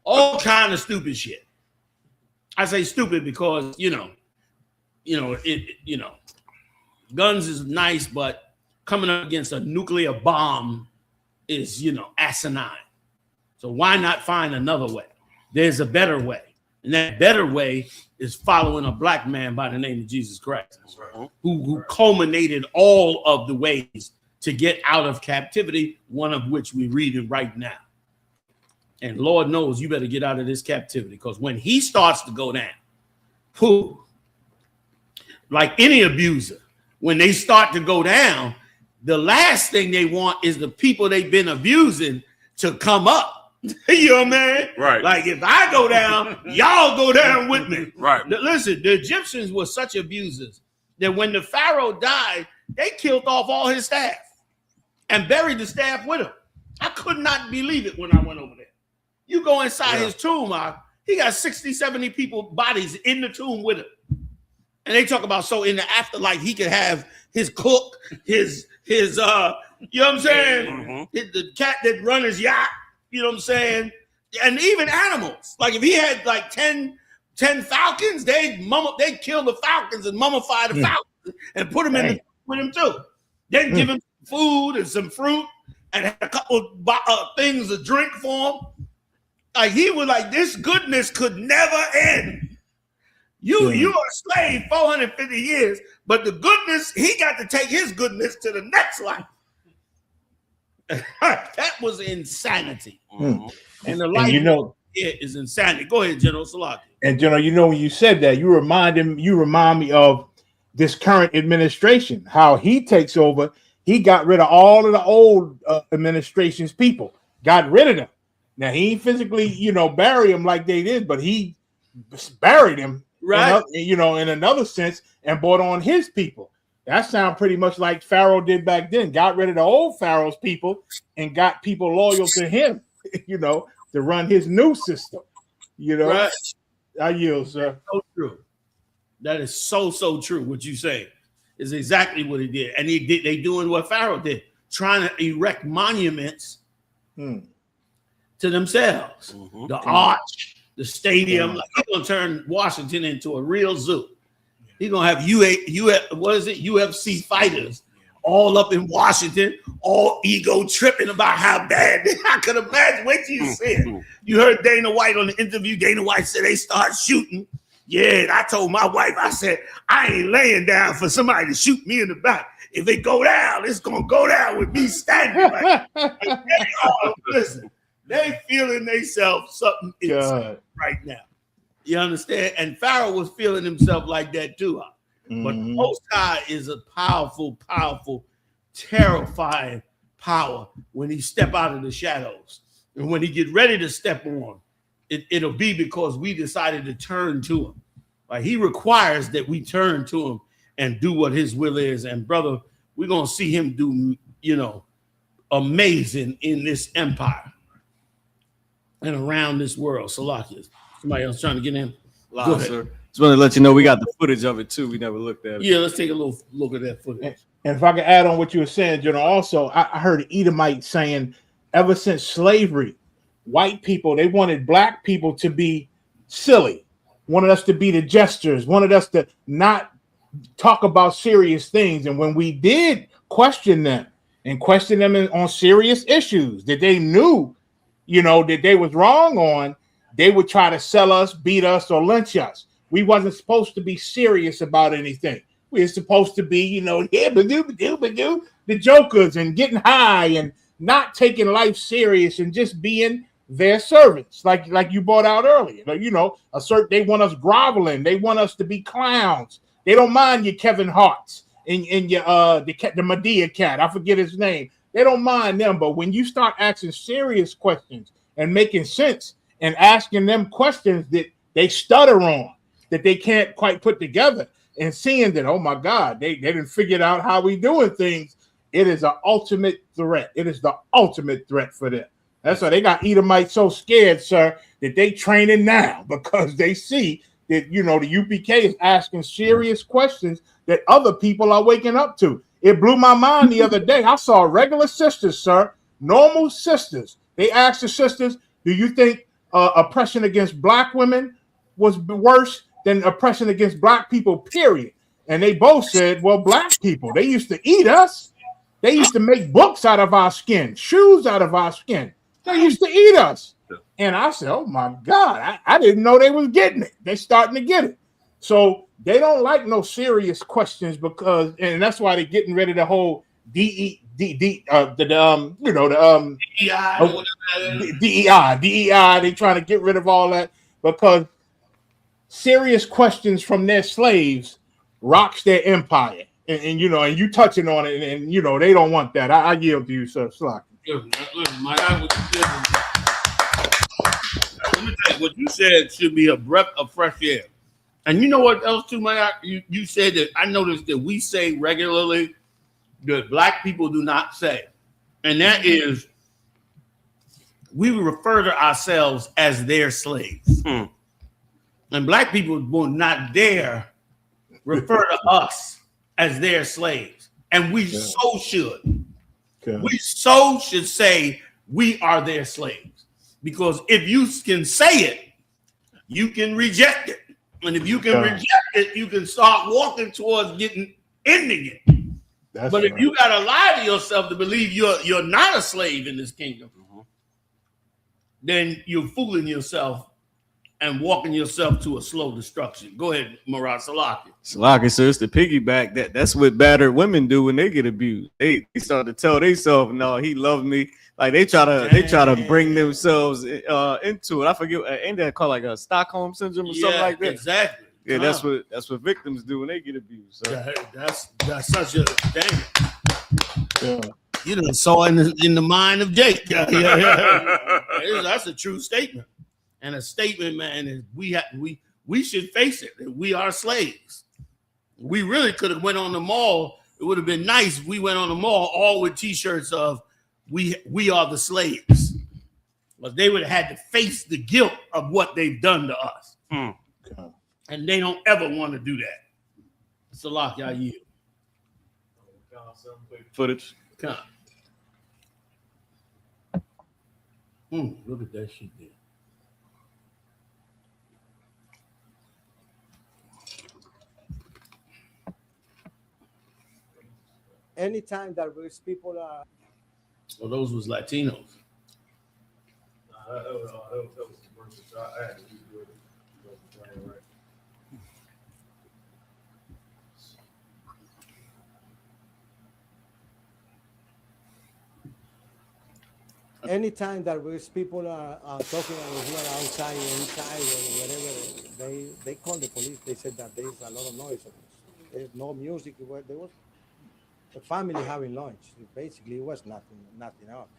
all kind of stupid shit. I say stupid because, guns is nice, but coming up against a nuclear bomb is, asinine. So why not find another way? There's a better way. And that better way is following a black man by the name of Jesus Christ, who culminated all of the ways to get out of captivity, one of which we're reading right now. And Lord knows you better get out of this captivity, because when he starts to go down, like any abuser, when they start to go down, the last thing they want is the people they've been abusing to come up. You know what I mean?
Right.
Like if I go down, y'all go down with me.
Right.
Listen, the Egyptians were such abusers that when the Pharaoh died, they killed off all his staff and buried the staff with him. I could not believe it when I went over there. You go inside his tomb, he got 60, 70 people bodies in the tomb with him. And they talk about so in the afterlife he could have his cook, his you know what I'm saying? The cat that run his yacht, you know what I'm saying? And even animals. Like if he had like 10 falcons, they'd kill the falcons and mummify the falcons and put them in the with him too. Then give him food and some fruit and a couple things to drink for him. Like he was like, this goodness could never end. You are a slave 450 years, but the goodness, he got to take his goodness to the next life. That was insanity. And the life is insanity. Go ahead, General Salaki.
And General, when you said that, you remind me of this current administration, how he takes over. He got rid of all of the old administration's people, got rid of them. Now he ain't physically, bury them like they did, but he buried them, right? In another sense, and brought on his people. That sounds pretty much like Pharaoh did back then. Got rid of the old Pharaoh's people and got people loyal to him, to run his new system. Right. I yield, sir.
So true. That is so true. What you say is exactly what he did, and they doing what Pharaoh did, trying to erect monuments to themselves. The arch, the stadium. Like he's gonna turn Washington into a real zoo. He's gonna have UFC fighters all up in Washington, all ego tripping about how bad I could imagine. Wait till you see it. You heard Dana White on the interview. Dana White said they start shooting. Yeah, and I told my wife, I said, I ain't laying down for somebody to shoot me in the back. If it go down, it's gonna go down with me standing. Listen, they feeling themselves something right now. You understand? And Pharaoh was feeling himself like that too. But the Most High is a powerful, terrifying power when he step out of the shadows. And when he get ready to step on, it'll be because we decided to turn to him. Like he requires that we turn to him and do what his will is. And brother, we're going to see him do, amazing in this empire and around this world. Salakia. Somebody else trying to get in?
Go ahead. Sir. Just want to let you know we got the footage of it too. We never looked at it.
Yeah, let's take a little look at that footage.
And if I could add on what you were saying, also, I heard Edomite saying ever since slavery, white people, they wanted black people to be silly, wanted us to be the jesters, wanted us to not talk about serious things. And when we did question them on serious issues that they knew, that they was wrong on, they would try to sell us, beat us, or lynch us. We wasn't supposed to be serious about anything. We were supposed to be, the jokers and getting high and not taking life serious and just being their servants, like you brought out earlier. They want us groveling. They want us to be clowns. They don't mind your Kevin Hart's and your the Medea cat. I forget his name. They don't mind them, but when you start asking serious questions and making sense and asking them questions that they stutter on, that they can't quite put together, and seeing that, oh my God, they didn't figure out how we doing things, it is an ultimate threat. It is the ultimate threat for them. That's why they got Edomites so scared, sir, that they training now because they see that, the UPK is asking serious questions that other people are waking up to. It blew my mind the other day. I saw regular sisters, sir, normal sisters. They asked the sisters, do you think oppression against black women was worse than oppression against black people, period? And they both said, well, black people, they used to eat us. They used to make books out of our skin, shoes out of our skin. They used to eat us. And I said, oh my God, I didn't know they was getting it. They're starting to get it. So they don't like no serious questions and that's why they're getting rid of the whole DEI. They trying to get rid of all that because serious questions from their slaves rocks their empire. And you touching on it, and they don't want that. I yield to you, sir. Slocky.
Listen, Mike, let me tell you, what you said should be a breath of fresh air. And you know what else too, Mike? You said that I noticed that we say regularly that black people do not say. And that is, we refer to ourselves as their slaves. And black people will not dare refer to us as their slaves. And we so should. We so should say we are their slaves. Because if you can say it, you can reject it. And if you can reject it, you can start walking towards ending it. But if you gotta lie to yourself to believe you're not a slave in this kingdom, then you're fooling yourself and walking yourself to a slow destruction. Go ahead, Murad Salaki.
Salaki, so it's the piggyback. That's what battered women do when they get abused. They start to tell themselves, no, he loved me. Like they try to bring themselves into it. I forget, ain't that called like a Stockholm syndrome or something like that?
Exactly.
Yeah, that's what victims do when they get abused. So.
That's such a dang. You done saw in the mind of Jake. That's a true statement. And a statement, man, is we should face it. We are slaves. We really could have went on the mall. It would have been nice if we went on the mall all with T-shirts of we are the slaves. But they would have had to face the guilt of what they've done to us. And they don't ever want to do that. Salaki, I yield.
Footage.
Come. Look at that shit there.
Anytime that those people are.
Well, those was Latinos.
Anytime that those people are talking here outside, inside, or whatever, they call the police. They said that there is a lot of noise. There's no music. There was a family having lunch. Basically, it was nothing else.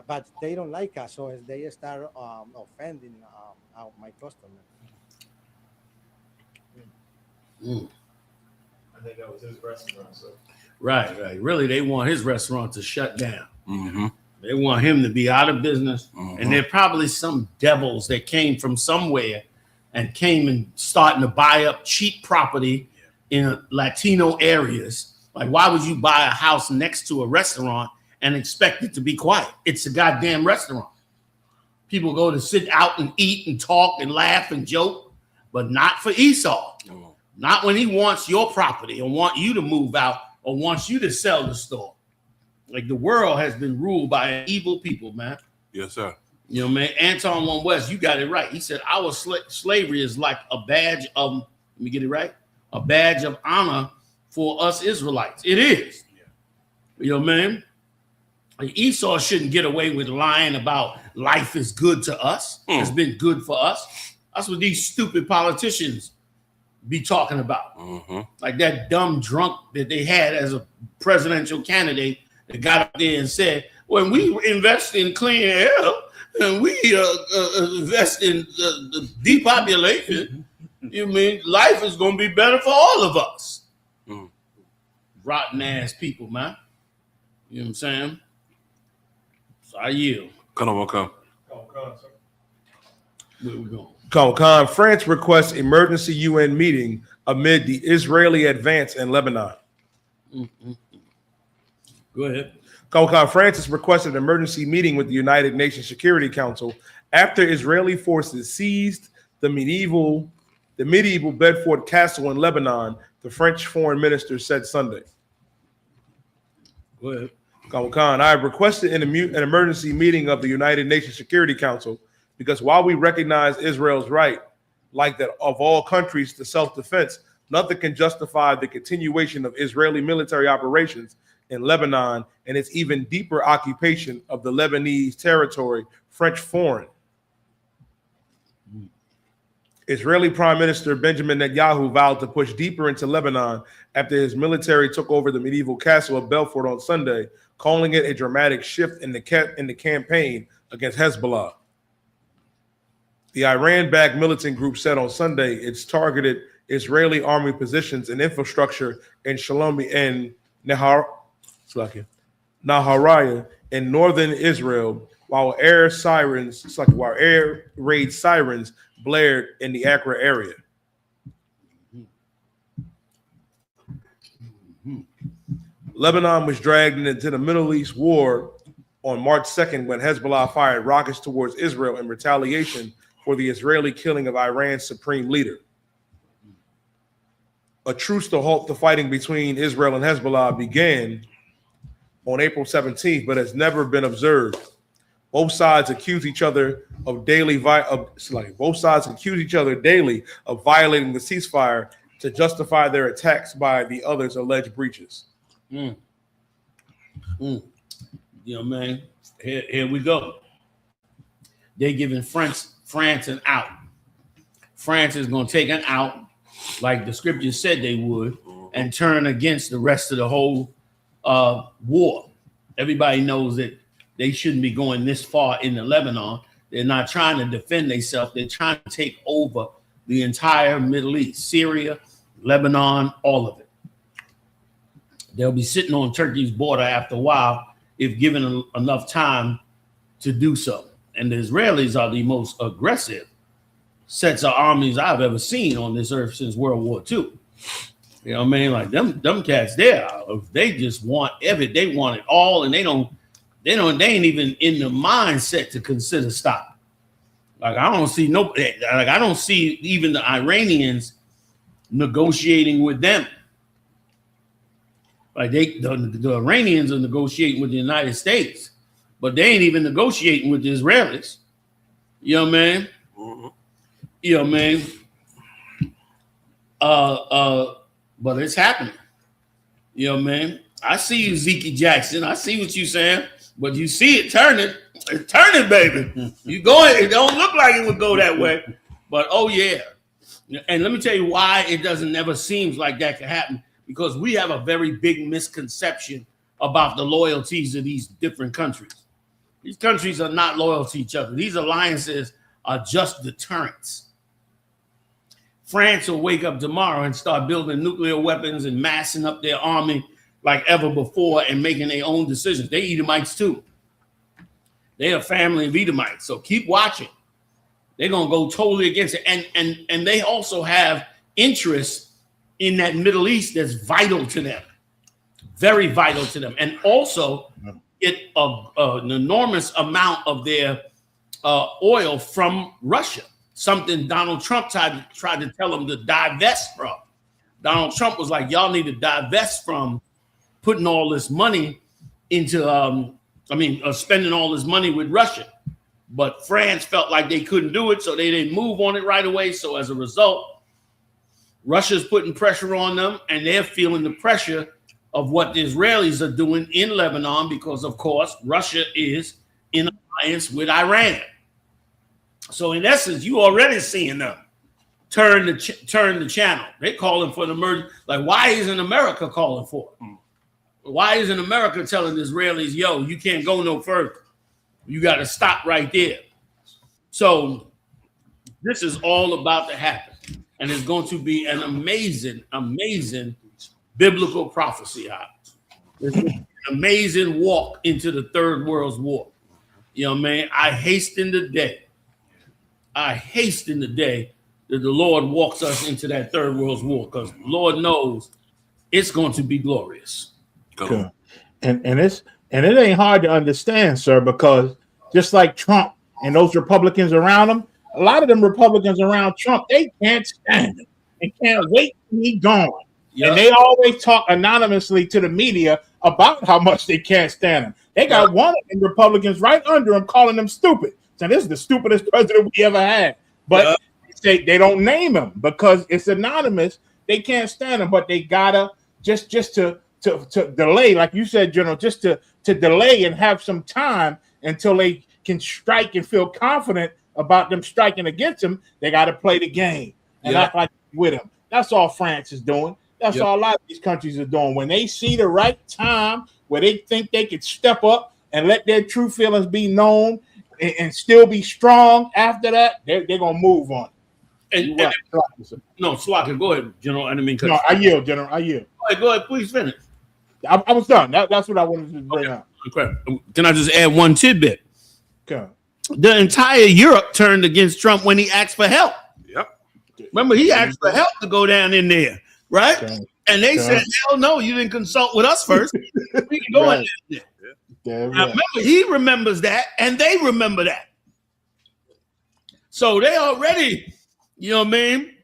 But they don't like us, so they start offending my customer.
I think that was his restaurant. So.
Right. Really, they want his restaurant to shut down. They want him to be out of business. And there are probably some devils that came from somewhere and came and starting to buy up cheap property in Latino areas. Like, why would you buy a house next to a restaurant and expect it to be quiet? It's a goddamn restaurant. People go to sit out and eat and talk and laugh and joke, but not for Esau. Not when he wants your property and want you to move out or wants you to sell the store. Like, the world has been ruled by evil people, man.
Yes, sir.
You know, man, Anton One West, you got it right. He said our slavery is like a badge of, let me get it right, a badge of honor for us Israelites. It is. You know, man. Esau shouldn't get away with lying about life is good to us. It's been good for us. That's what these stupid politicians be talking about. Like that dumb drunk that they had as a presidential candidate that got up there and said, when we invest in clean air and we invest in the depopulation, you mean life is going to be better for all of us. Rotten ass people, man. You know what I'm saying? So I yield.
Come on.
Where we going?
Khan, France requests emergency UN meeting amid the Israeli advance in Lebanon.
Go ahead.
Khan, France has requested an emergency meeting with the United Nations Security Council after Israeli forces seized the medieval Bedford Castle in Lebanon, the French foreign minister said Sunday.
Go ahead.
Khan, I have requested an emergency meeting of the United Nations Security Council because while we recognize Israel's right, like that of all countries, to self-defense, nothing can justify the continuation of Israeli military operations in Lebanon and its even deeper occupation of the Lebanese territory, French foreign. Israeli Prime Minister Benjamin Netanyahu vowed to push deeper into Lebanon after his military took over the medieval castle of Belfort on Sunday, calling it a dramatic shift in the campaign against Hezbollah. The Iran-backed militant group said on Sunday it's targeted Israeli army positions and infrastructure in SHALAM and Nahariya in northern Israel, while air raid sirens blared in the Accra area. Lebanon was dragged into the Middle East war on March 2nd when Hezbollah fired rockets towards Israel in retaliation for the Israeli killing of Iran's supreme leader. A truce to halt the fighting between Israel and Hezbollah began on April 17th, but has never been observed. Both sides accuse each other of daily violating the ceasefire to justify their attacks by the other's alleged breaches.
You know, man, here we go. They're giving France an out. France is going to take an out, like the scriptures said they would, and turn against the rest of the whole war. Everybody knows that they shouldn't be going this far into Lebanon. They're not trying to defend themselves. They're trying to take over the entire Middle East, Syria, Lebanon, all of it. They'll be sitting on Turkey's border after a while if given enough time to do so. And the Israelis are the most aggressive sets of armies I've ever seen on this earth since World War II. You know what I mean? Like them cats there, they just want they want it all, and they ain't even in the mindset to consider stopping. Like I don't see even the Iranians negotiating with them. Like the Iranians are negotiating with the United States, but they ain't even negotiating with the Israelis. You know what I mean? You know what I mean? But it's happening. You know what I mean? I see you, Zeke Jackson. I see what you're saying, but you see it turning. It's turning, baby. You going? It don't look like it would go that way, but oh yeah. And let me tell you why it never seems like that could happen. Because we have a very big misconception about the loyalties of these different countries. These countries are not loyal to each other. These alliances are just deterrents. France will wake up tomorrow and start building nuclear weapons and massing up their army like ever before and making their own decisions. They Edomites too. They're a family of Edomites. So keep watching. They're going to go totally against it. And they also have interests in that Middle East that's vital to them, very vital to them. And also get an enormous amount of their oil from Russia, something Donald Trump tried to tell them to divest from. Donald Trump was like, y'all need to divest from putting all this money into, spending all this money with Russia. But France felt like they couldn't do it, so they didn't move on it right away. So as a result, Russia's putting pressure on them, and they're feeling the pressure of what the Israelis are doing in Lebanon because, of course, Russia is in alliance with Iran. So, in essence, you already seeing them turn the channel. They're calling for the merger. Like, why isn't America calling for it? Why isn't America telling the Israelis, yo, you can't go no further? You got to stop right there. So, this is all about to happen. And it's going to be an amazing, amazing biblical prophecy. It's an amazing walk into the Third World War. You know what I mean? I hasten the day that the Lord walks us into that Third World War, because Lord knows it's going to be glorious.
Cool. And it ain't hard to understand, sir, because just like Trump and those Republicans around him, a lot of them Republicans around Trump, they can't stand him. They can't wait till he's gone. Yep. And they always talk anonymously to the media about how much they can't stand him. They got one of the Republicans right under him calling them stupid. So this is the stupidest president we ever had. But they don't name him because it's anonymous. They can't stand him, but they gotta just to delay, like you said, General, just to delay and have some time until they can strike and feel confident about them striking against him, they got to play the game and act like with him. That's all France is doing. That's all a lot of these countries are doing. When they see the right time where they think they could step up and let their true feelings be known and still be strong after that, they're going to move on.
No, Swaka, go ahead, General. I didn't mean
No, I yield, General. I yield.
Go ahead, please finish.
I was done. That's what I wanted to bring up.
Okay. Can I just add one tidbit?
Okay.
The entire Europe turned against Trump when he asked for help.
Yep.
Remember, he asked for help to go down in there, right?
Okay.
And they said, hell no, you didn't consult with us first. We can go in there. Now, remember, he remembers that, and they remember that. So they already, you know what I mean?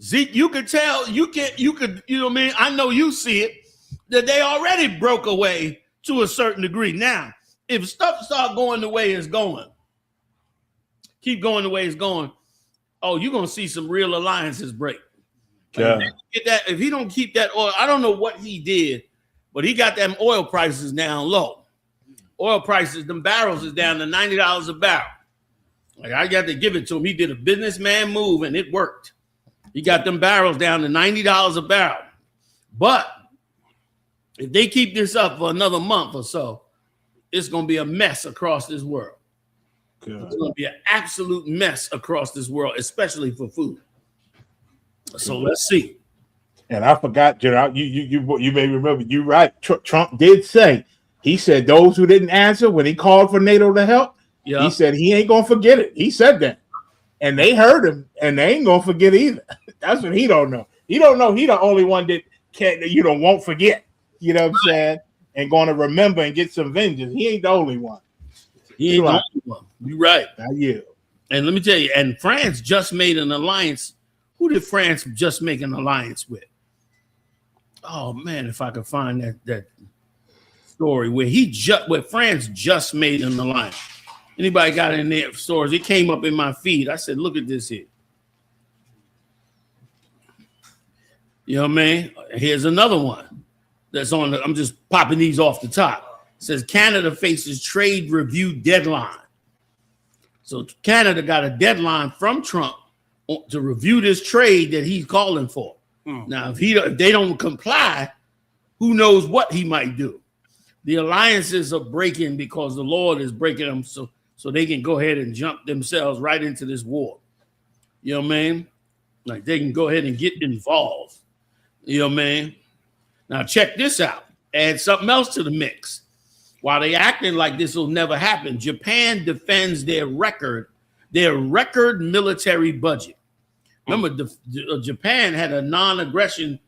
Zeke, you could tell, you could, you know what I mean? I know you see it, that they already broke away to a certain degree. Now, if stuff start going the way it's going, keep going the way it's going, oh, you're going to see some real alliances break.
Yeah.
If he don't keep that oil, I don't know what he did, but he got them oil prices down low. Oil prices, them barrels is down to $90 a barrel. Like, I got to give it to him. He did a businessman move and it worked. He got them barrels down to $90 a barrel. But if they keep this up for another month or so, it's going to be a mess across this world. Good. It's going to be an absolute mess across this world, especially for food. So let's see. And
I forgot, General, you may remember, you're right. Trump did say, he said those who didn't answer when he called for NATO to help, he said he ain't going to forget it. He said that. And they heard him, and they ain't going to forget either. That's what he don't know. He don't know he the only one that won't forget. You know what I'm saying? And going to remember and get some vengeance. He ain't the only one.
He ain't the only one. You're right.
Yeah.
And let me tell you, and France just made an alliance. Who did France just make an alliance with? Oh man, if I could find that story where France just made an alliance. Anybody got in their stores? It came up in my feed. I said, look at this here. You know what I mean? Here's another one that's on. I'm just popping these off the top. It says Canada faces trade review deadline. So Canada got a deadline from Trump to review this trade that he's calling for. Now, if they don't comply, who knows what he might do? The alliances are breaking because the Lord is breaking them so they can go ahead and jump themselves right into this war. You know what I mean? Like they can go ahead and get involved. You know what I mean? Now check this out. Add something else to the mix. While they acting like this will never happen, Japan defends their record military budget. Remember, Japan had a non-aggression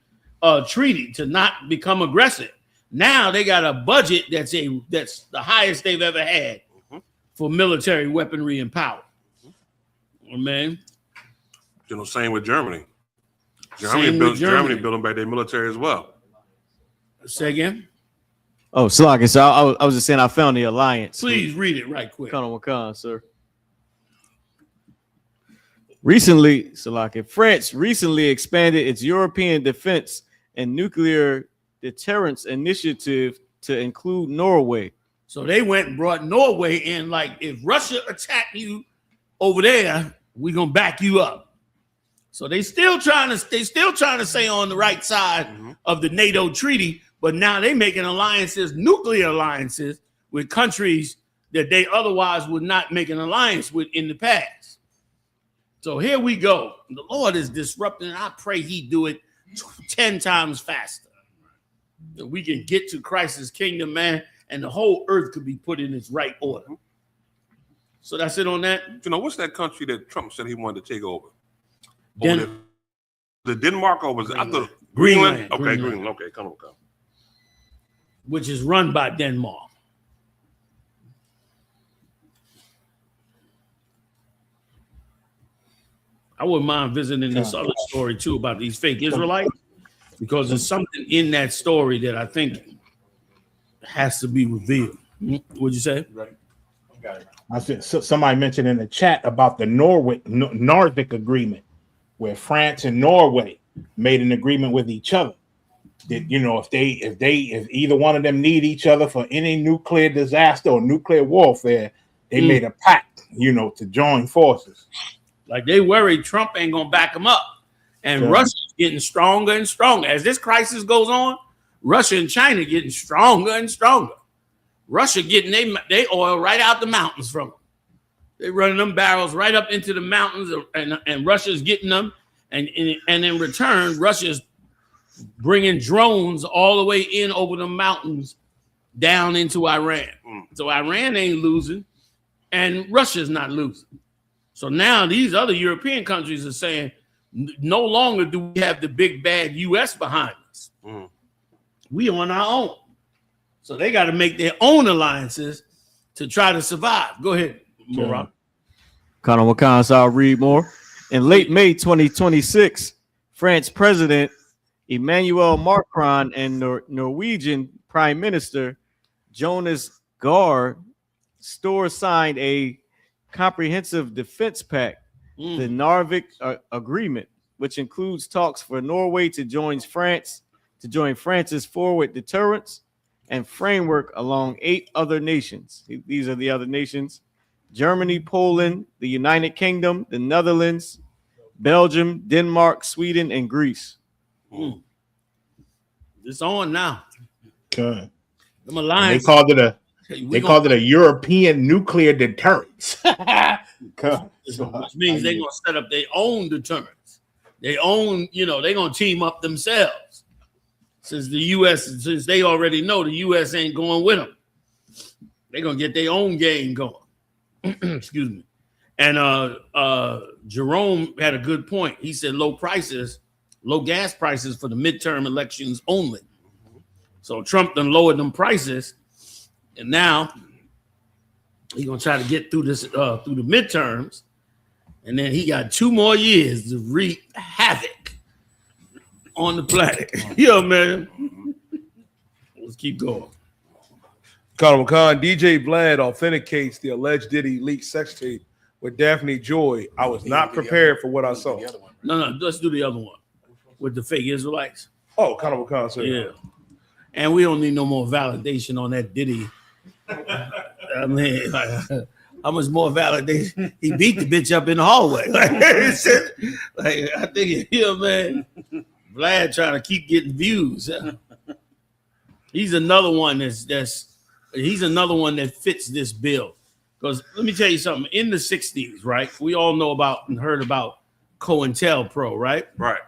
treaty to not become aggressive. Now they got a budget that's the highest they've ever had for military weaponry and power. Man,
same with Germany. Germany building back their military as well.
Say again.
Oh, Slocky. So I was just saying I found the alliance.
Please read it right quick.
Come, sir. Recently, Slocky, France recently expanded its European defense and nuclear deterrence initiative to include Norway.
So they went and brought Norway in. Like, if Russia attack you over there, we're gonna back you up. So they still trying to stay on the right side of the NATO treaty, but now they making alliances, nuclear alliances, with countries that they otherwise would not make an alliance with in the past. So here we go. The Lord is disrupting, and I pray he do it 10 times faster. That we can get to Christ's kingdom, man, and the whole earth could be put in its right order. So that's it on that.
What's that country that Trump said he wanted to take over? The Denmark or was it? I thought Greenland. Okay, Greenland. Okay, come.
Which is run by Denmark. I wouldn't mind visiting this other story too about these fake Israelites, because there's something in that story that I think has to be revealed. What'd you say?
Right. I said somebody mentioned in the chat about the Nordic agreement, where France and Norway made an agreement with each other that if either one of them need each other for any nuclear disaster or nuclear warfare, They made a pact, you know, to join forces.
Like they worried Trump ain't gonna back them up, and Russia's getting stronger and stronger as this crisis goes on. Russia and China getting stronger and stronger. Russia getting they oil right out the mountains from them. They running them barrels right up into the mountains, and Russia's getting them, and in return, Russia's bringing drones all the way in over the mountains down into Iran. So Iran ain't losing, and Russia's not losing. So now these other European countries are saying, no longer do we have the big bad U.S. behind us. We on our own. So they got to make their own alliances to try to survive. Go ahead, Morocco.
Colonel Wakan, so I'll read more. In late May 2026, France President Emmanuel Macron and Norwegian Prime Minister Jonas Gahr Store signed a comprehensive defense pact, the Narvik Agreement, which includes talks for Norway to join France's forward deterrence and framework along 8 other nations. These are the other nations: Germany, Poland, the United Kingdom, the Netherlands, Belgium, Denmark, Sweden, and Greece.
It's on now.
Okay.
Them alliance.
They called it a European nuclear deterrence.
Which means they're gonna set up their own deterrence. They own, they're gonna team up themselves. Since they already know the US ain't going with them. They're gonna get their own game going. Excuse me. And Jerome had a good point. He said low gas prices for the midterm elections only. So Trump done lowered them prices, and now he's gonna try to get through this through the midterms, and then he got 2 more years to wreak havoc on the planet. Yeah, man. Let's keep going.
Colonel McCon, DJ Vlad authenticates the alleged Diddy leaked sex tape with Daphne Joy. I was not prepared for what I saw.
No, let's do the other one with the fake Israelites.
Oh, Colonel McCon, sir.
Yeah. And we don't need no more validation on that Diddy. I mean, how much more validation? He beat the bitch up in the hallway. I think, man, Vlad trying to keep getting views. He's another one he's another one that fits this bill. Because let me tell you something. In the 60s, right? We all know about and heard about COINTELPRO, right?
Right.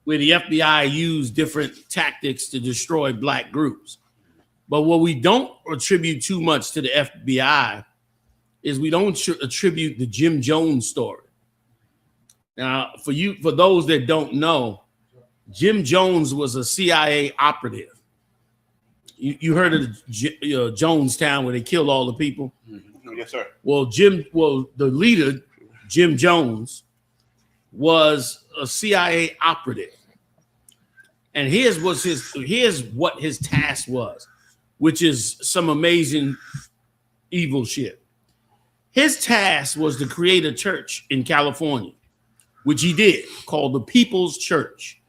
Where the FBI used different tactics to destroy black groups. But what we don't attribute too much to the FBI is we don't attribute the Jim Jones story. Now, for those that don't know, Jim Jones was a CIA operative. You heard of the Jonestown where they killed all the people?
Yes, sir.
Well, the leader, Jim Jones, was a CIA operative. And here's what his task was, which is some amazing evil shit. His task was to create a church in California, which he did, called the People's Church.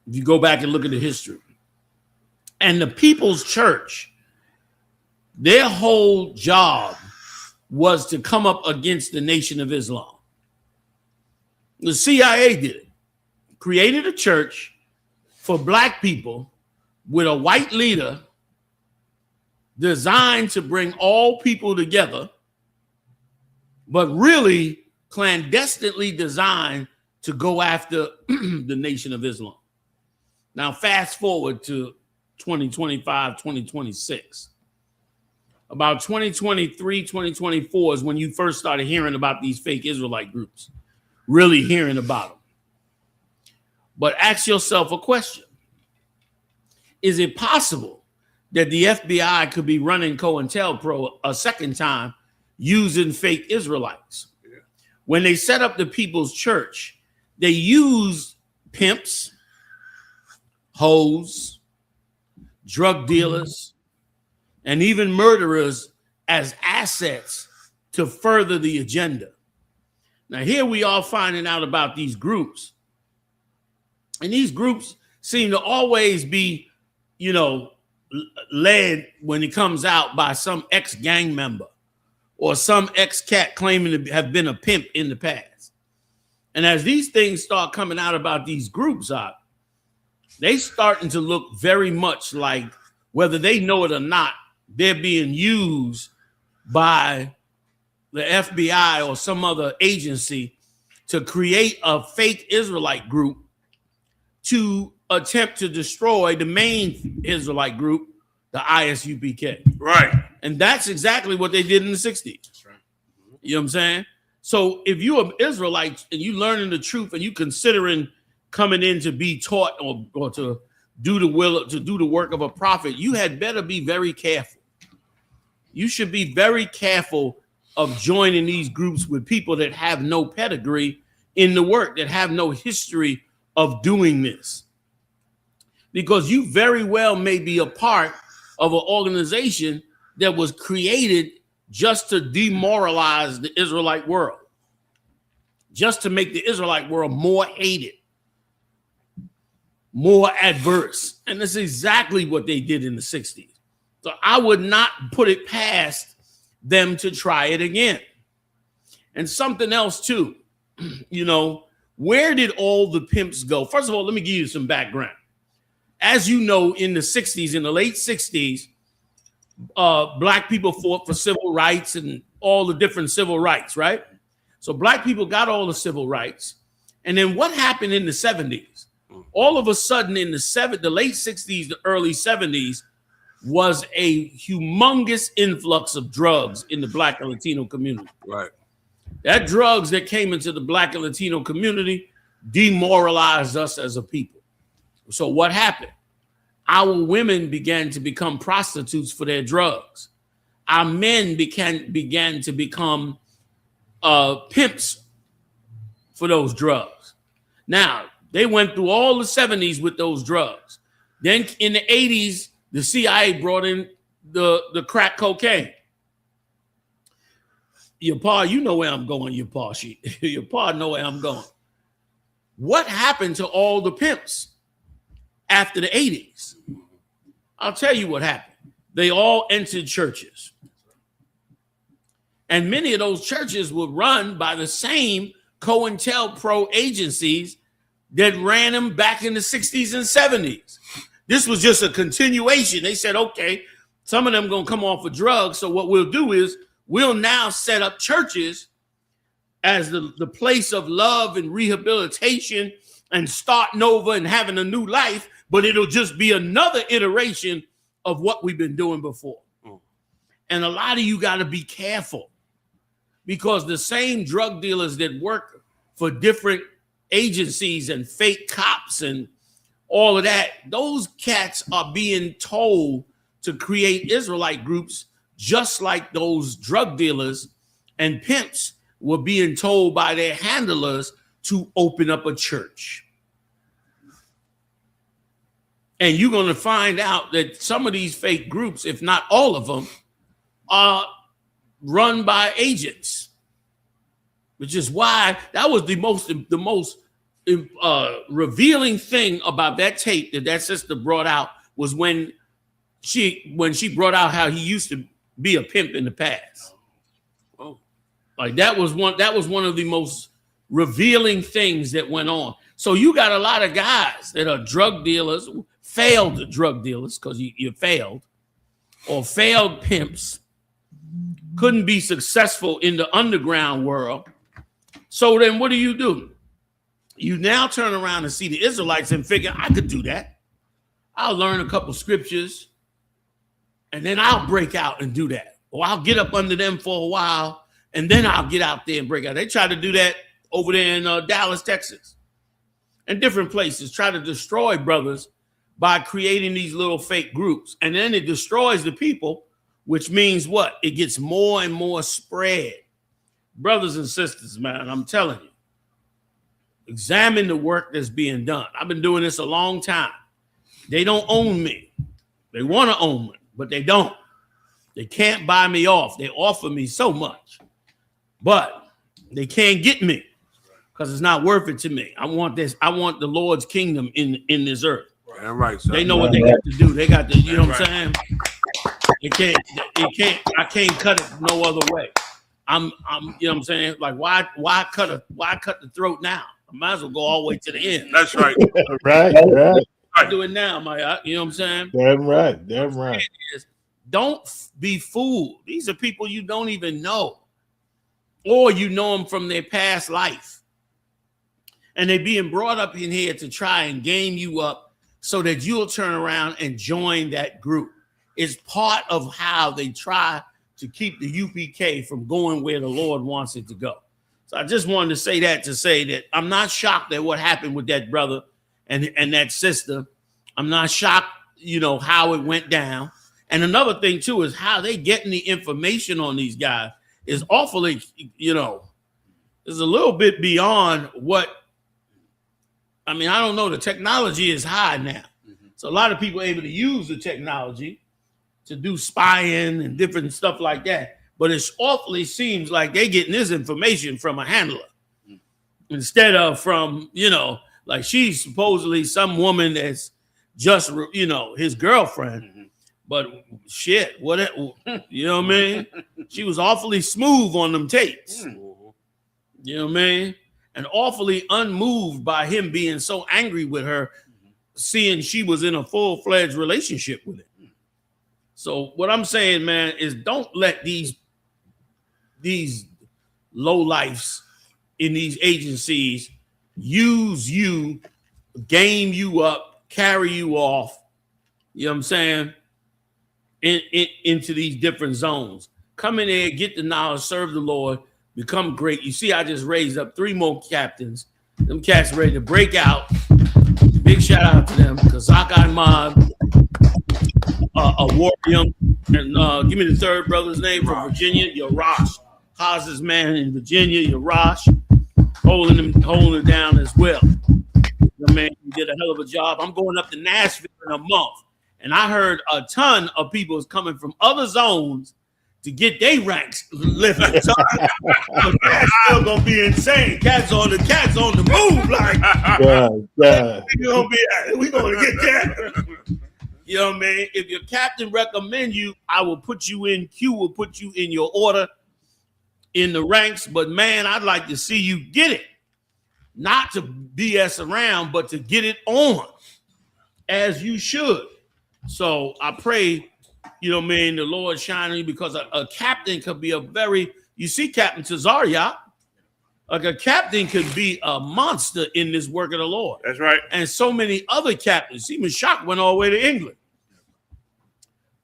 If you go back and look at the history. And the People's Church, their whole job was to come up against the Nation of Islam. The CIA did it. Created a church for black people with a white leader designed to bring all people together, but really clandestinely designed to go after the Nation of Islam. Now, fast forward to 2025, 2026. About 2023, 2024 is when you first started hearing about these fake Israelite groups, really hearing about them. But ask yourself a question. Is it possible that the FBI could be running COINTELPRO a second time using fake Israelites? Yeah. When they set up the People's Church, they used pimps, hoes, drug dealers, and even murderers as assets to further the agenda. Now, here we are finding out about these groups. And these groups seem to always be, led when it comes out by some ex-gang member or some ex-cat claiming to have been a pimp in the past. And as these things start coming out about these groups, they starting to look very much like, whether they know it or not, they're being used by the FBI or some other agency to create a fake Israelite group to attempt to destroy the main Israelite group, the I.S.U.P.K.
Right.
And that's exactly what they did in the 60s. That's right. You know what I'm saying? So if you're an Israelite and you learning the truth and you considering coming in to be taught or to do the work of a prophet, you had better be very careful. You should be very careful of joining these groups with people that have no pedigree in the work, that have no history of doing this. Because you very well may be a part of an organization that was created just to demoralize the Israelite world, just to make the Israelite world more hated, more adverse. And that's exactly what they did in the 60s. So I would not put it past them to try it again. And something else too, you know, where did all the pimps go? First of all, let me give you some background. As you know, in the 60s, in the late 60s, black people fought for civil rights and all the different civil rights, right? So black people got all the civil rights. And then what happened in the 70s? All of a sudden in the late 60s, the early 70s, was a humongous influx of drugs in the black and Latino community.
Right.
That drugs that came into the black and Latino community demoralized us as a people. So what happened? Our women began to become prostitutes for their drugs. Our men began to become pimps for those drugs. Now, they went through all the 70s with those drugs. Then in the 80s, the CIA brought in the crack cocaine. Your pa, you know where I'm going, your pa. Your pa know where I'm going. What happened to all the pimps after the 80s? I'll tell you what happened. They all entered churches. And many of those churches were run by the same COINTELPRO agencies that ran them back in the 60s and 70s. This was just a continuation. They said, okay, some of them going to come off of drugs. So what we'll do is we'll now set up churches as the place of love and rehabilitation and starting over and having a new life, but it'll just be another iteration of what we've been doing before. And a lot of you got to be careful, because the same drug dealers that work for different agencies and fake cops and all of that, those cats are being told to create Israelite groups, just like those drug dealers and pimps were being told by their handlers to open up a church. And you're going to find out that some of these fake groups, if not all of them, are run by agents, which is why that was the most revealing thing about that tape that sister brought out, was when she brought out how he used to be a pimp in the past. Oh, like that was one of the most revealing things that went on. So you got a lot of guys that are drug dealers, failed drug dealers, because you failed, or failed pimps, couldn't be successful in the underground world. So then what do? You now turn around and see the Israelites and figure, I could do that. I'll learn a couple scriptures and then I'll break out and do that. Or I'll get up under them for a while and then I'll get out there and break out. They try to do that over there in Dallas, Texas, and different places, try to destroy brothers by creating these little fake groups. And then it destroys the people, which means what? It gets more and more spread. Brothers and sisters, man, I'm telling you, examine the work that's being done. I've been doing this a long time. They don't own me. They want to own me, but they don't. They can't buy me off. They offer me so much, but they can't get me because it's not worth it to me. I want this. I want the Lord's kingdom in this earth.
Right.
They know what they got to do. They got to, you know what I'm saying? I can't cut it no other way. you know what I'm saying? Like, why cut the throat now? I might as well go all the way to the end.
That's right.
Right.
I do it now, you know what I'm saying?
Damn right.
Don't be fooled. These are people you don't even know, or you know them from their past life, and they're being brought up in here to try and game you up so that you'll turn around and join that group. It's part of how they try to keep the UPK from going where the Lord wants it to go. So I just wanted to say that I'm not shocked at what happened with that brother and that sister. I'm not shocked, you know, how it went down. And another thing too is how they getting the information on these guys is awfully, you know, is a little bit beyond what, I mean, I don't know. The technology is high now. So a lot of people are able to use the technology to do spying and different stuff like that. But it awfully seems like they getting this information from a handler instead of from, you know, like she's supposedly some woman that's just, you know, his girlfriend. But shit, what, you know what I mean? She was awfully smooth on them tapes. You know what I mean? And awfully unmoved by him being so angry with her, seeing she was in a full-fledged relationship with him. So what I'm saying, man, is don't let these lowlifes in these agencies use you, game you up, carry you off, you know what I'm saying, into these different zones. Come in there, get the knowledge, serve the Lord, become great. You see, I just raised up 3 more captains. Them cats ready to break out. Big shout out to them. Kazak Ahmad, Awarium, and give me the third brother's name from Virginia, Yarash. Haas's man in Virginia, Yarash, holding it down as well. The man did a hell of a job. I'm going up to Nashville in a month, and I heard a ton of people is coming from other zones to get their ranks lifted. So that's still gonna be insane. Cats on the move, like we gonna get that. You know what I mean? If your captain recommend you, I will put you in. Q will put you in your order in the ranks. But man, I'd like to see you get it, not to BS around, but to get it on as you should. So I pray, you know what I mean, the Lord shine on you, because a captain could be you see Captain Tazaria, like a captain could be a monster in this work of the Lord.
That's right.
And so many other captains. See, Meshach went all the way to England.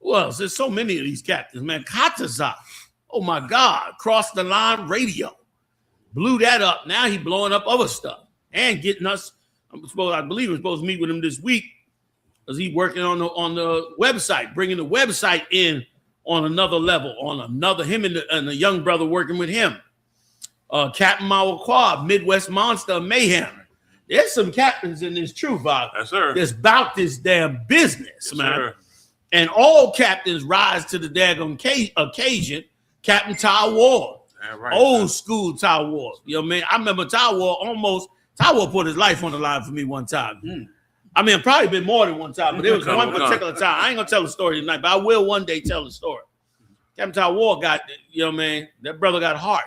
Well, there's so many of these captains, man. Kataza, oh my God, cross the line radio. Blew that up. Now he blowing up other stuff and getting us. I believe we're supposed to meet with him this week, because he's working on the website, bringing the website in on another level, him and the young brother working with him. Captain Mawakwa, Midwest Monster Mayhem. There's some captains in this truth,
yes, sir.
That's about this damn business,
yes,
man.
Sir.
And all captains rise to the daggone occasion. Captain Ty Ward,
right,
old school Ty Ward. You know what I mean? I remember Ty Ward put his life on the line for me one time. I mean, probably been more than one time, but there was one particular time. I ain't gonna tell the story tonight, but I will one day tell the story. Captain Ty Ward got, you know what I mean? That brother got heart.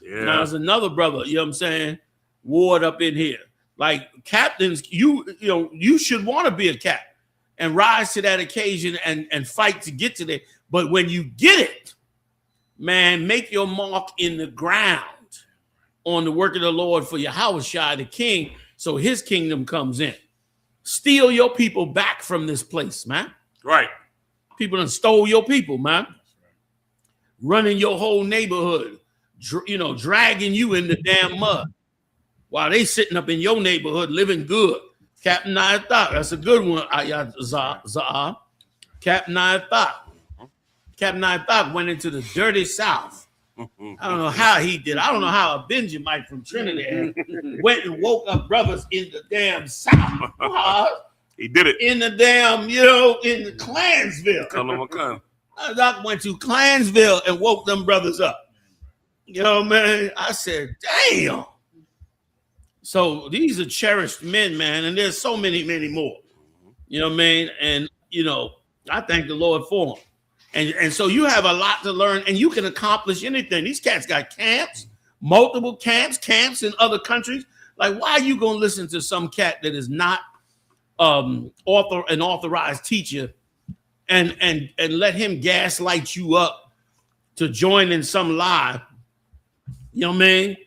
Yeah.
Now there's another brother, you know what I'm saying, Ward up in here. Like captains, you should want to be a captain and rise to that occasion and fight to get to there. But when you get it, man, make your mark in the ground on the work of the Lord for Yahawashi, the king, so his kingdom comes in. Steal your people back from this place, man.
Right.
People done stole your people, man. Running your whole neighborhood, dragging you in the damn mud while they sitting up in your neighborhood living good. Captain Nayatha, that's a good one. Captain Nayatha. Captain Nayatha went into the dirty South. I don't know how he did. I don't know how a Benjamite from Trinidad went and woke up brothers in the damn South.
He did it.
In the damn, in the Clansville. Doc went to Clansville and woke them brothers up. You know, man, I said, damn. So these are cherished men, man, and there's so many, many more. You know what I mean? And, I thank the Lord for them. And so you have a lot to learn, and you can accomplish anything. These cats got camps, multiple camps in other countries. Like, why are you going to listen to some cat that is not an authorized teacher and let him gaslight you up to join in some lie? You know what I mean?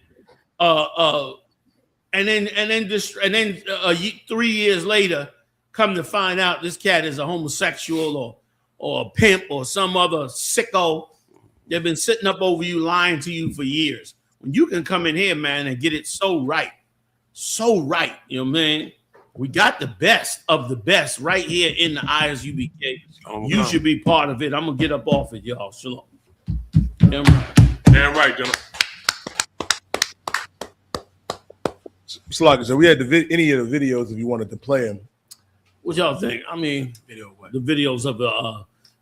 And then 3 years later, come to find out this cat is a homosexual or a pimp or some other sicko. They've been sitting up over you, lying to you for years. When you can come in here, man, and get it so right, you know what I mean? We got the best of the best right here in the I.S.U.P.K. You should be part of it. I'm gonna get up off it, y'all. Shalom. Damn right.
Damn right, gentlemen.
Slugger, so we had any of the videos if you wanted to play them.
What y'all think? I mean, the videos of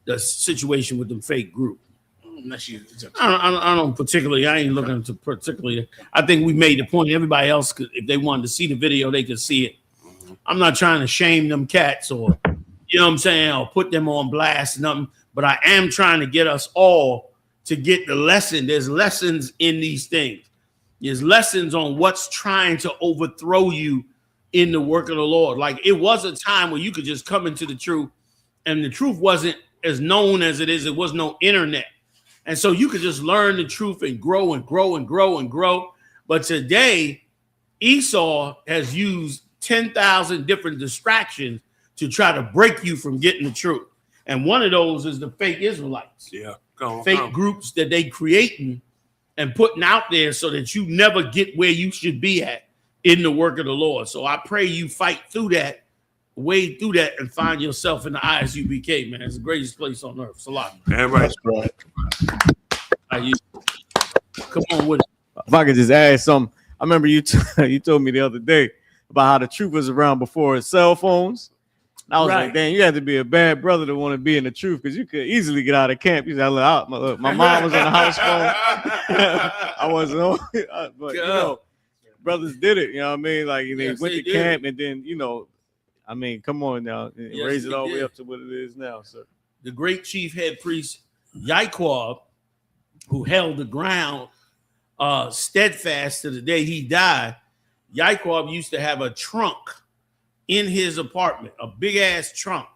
the situation with the fake group. I don't particularly. I ain't looking to particularly. I think we made the point. Everybody else could, if they wanted to see the video, they could see it. I'm not trying to shame them cats or, you know what I'm saying, or put them on blast or nothing. But I am trying to get us all to get the lesson. There's lessons in these things. There's lessons on what's trying to overthrow you in the work of the Lord. Like, it was a time where you could just come into the truth, and the truth wasn't as known as it is. It was no internet. And so you could just learn the truth and grow and grow and grow and grow. But today, Esau has used 10,000 different distractions to try to break you from getting the truth. And one of those is the fake Israelites.
Yeah.
Fake groups that they creating and putting out there so that you never get where you should be at in the work of the Lord. So I pray you fight through that, wade through that, and find yourself in the I.S.U.P.K, man. It's the greatest place on earth. Salam.
Damn right.
Come on with it.
If I could just add something, I remember you told me the other day about how the truth was around before cell phones. And I was like, dang, you had to be a bad brother to want to be in the truth, because you could easily get out of camp. You said, look, my mom was on the house phone. I wasn't on, but you know, brothers did it. You know what I mean? Like, they went to camp, and then, you know, I mean, come on now, raise it all the way up to what it is now, sir.
The great chief head priest YAHANNA, who held the ground steadfast to the day he died. YAHANNA used to have a trunk in his apartment, a big ass trunk.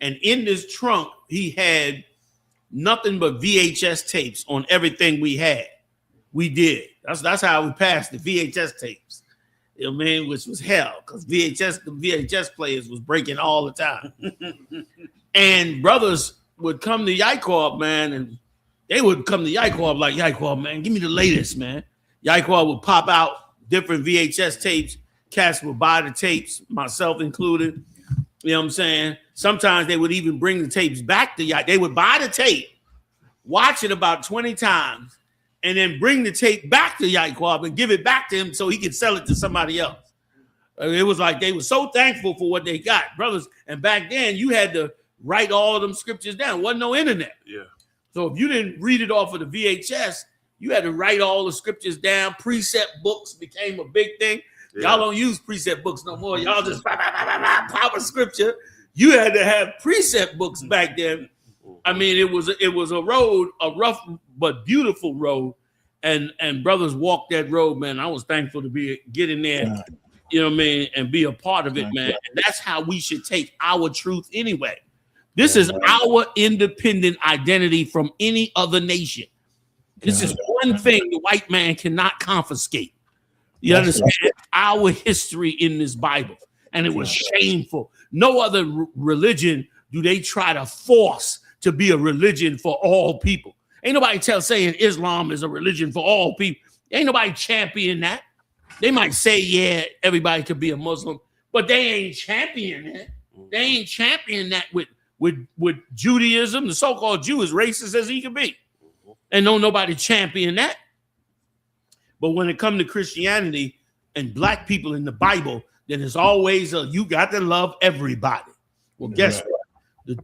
And in this trunk, he had nothing but VHS tapes on everything we had. We did. That's how we passed the VHS tapes. You know what I mean? Which was hell, because the VHS players was breaking all the time. And brothers would come to YAHANNA, man, and they would come to YAHANNA like, YAHANNA, man, give me the latest, man. YAHANNA would pop out different VHS tapes. Cats would buy the tapes, myself included. You know what I'm saying? Sometimes they would even bring the tapes back to YAHANNA. They would buy the tape, watch it about 20 times, and then bring the tape back to YAHANNA and give it back to him so he could sell it to somebody else. It was like they were so thankful for what they got, brothers. And back then, you had to write all of them scriptures down. Wasn't no internet.
Yeah.
So if you didn't read it off of the VHS, you had to write all the scriptures down. Precept books became a big thing. Yeah. Y'all don't use precept books no more. Y'all just pop a scripture. You had to have precept books back then. I mean, it was a road, a rough but beautiful road, and brothers walked that road, man. I was thankful to get in there, you know what I mean, and be a part of it, man. And that's how we should take our truth anyway. This is our independent identity from any other nation. This is one thing the white man cannot confiscate. You understand? Our history in this Bible. And it was shameful. No other religion do they try to force to be a religion for all people. Ain't nobody saying Islam is a religion for all people. Ain't nobody champion that. They might say, yeah, everybody could be a Muslim, but they ain't champion that. They ain't champion that with Judaism. The so-called Jew is racist as he can be. And don't nobody champion that. But when it comes to Christianity and black people in the Bible, then it's always you got to love everybody. Well, guess what?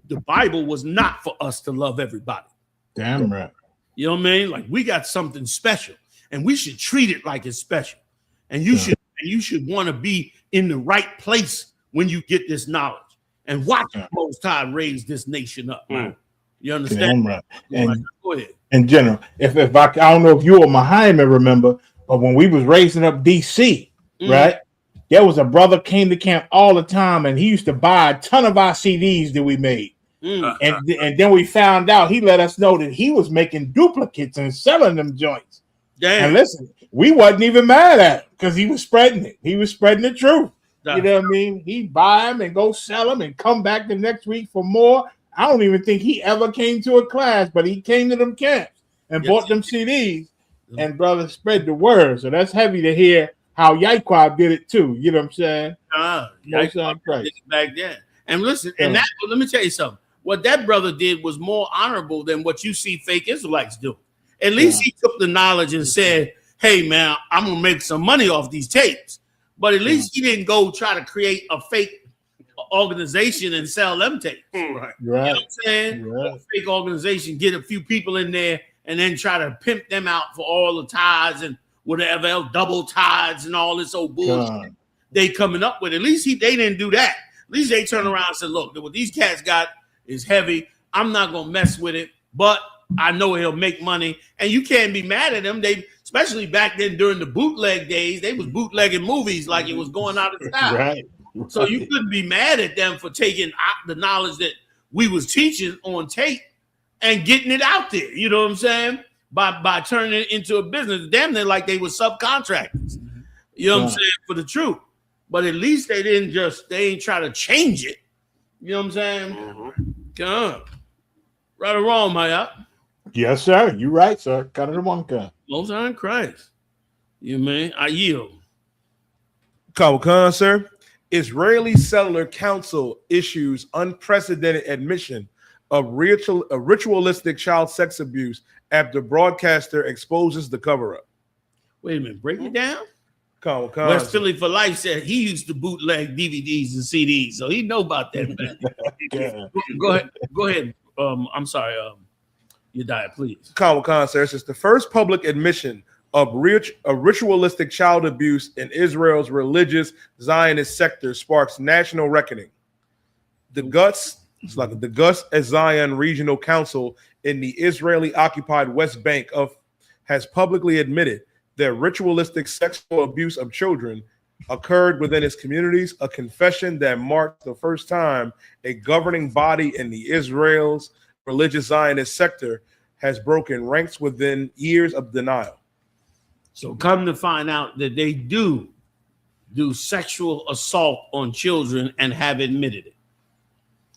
The Bible was not for us to love everybody.
Damn right.
You know what I mean? Like, we got something special, and we should treat it like it's special. And you should want to be in the right place when you get this knowledge. And watch the Most High raise this nation up. You understand?
Right. And
Right. Go ahead.
in general, if I don't know if you or Muhammad remember, but when we was raising up DC, right, there was a brother came to camp all the time, and he used to buy a ton of our CDs that we made. And then we found out he let us know that he was making duplicates and selling them joints.
Damn.
And listen, we wasn't even mad at him because he was spreading it. He was spreading the truth. You know what I mean? He'd buy them and go sell them and come back the next week for more. I don't even think he ever came to a class, but he came to them camps and bought them CDs. And brother spread the word. So that's heavy to hear how Y.A.H.N.Na did it too. You know what I'm saying?
Y.A.H.N.Na did it back then. And listen, and that, let me tell you something. What that brother did was more honorable than what you see fake Israelites do. At least he took the knowledge and said, hey, man, I'm going to make some money off these tapes. But at least he didn't go try to create a fake organization and sell them tapes. Right. You know what I'm saying? A fake organization, get a few people in there and then try to pimp them out for all the tithes and whatever else, double tithes and all this old bullshit they coming up with. At least they didn't do that. At least they turned around and said, look, what these cats got is heavy. I'm not going to mess with it, but I know he'll make money. And you can't be mad at them. They, especially back then during the bootleg days, they was bootlegging movies like it was going out of style.
Right.
So you couldn't be mad at them for taking the knowledge that we was teaching on tape and getting it out there. You know what I'm saying? By turning it into a business. Damn near like they were subcontractors. You know what I'm saying? For the truth. But at least they ain't try to change it. You know what I'm saying? Come on. Right or wrong, Maya?
Yes, sir. You're right, sir. Cut it one gun.
Most high in Christ. You mean? I yield.
Khan, sir. Israeli Cellular Council issues unprecedented admission of ritualistic child sex abuse after broadcaster exposes the cover-up.
Wait a minute. Break it down.
Khan.
West Philly for Life said he used to bootleg DVDs and CDs, so he know about that. Go ahead. I'm sorry. You died, please.
Khan, sir. It's the first public admission of ritualistic child abuse in Israel's religious Zionist sector sparks national reckoning. The Gus Zion Regional Council in the Israeli-occupied West Bank has publicly admitted that ritualistic sexual abuse of children occurred within its communities, a confession that marked the first time a governing body in the Israel's religious Zionist sector has broken ranks within years of denial.
So come to find out that they do sexual assault on children and have admitted it,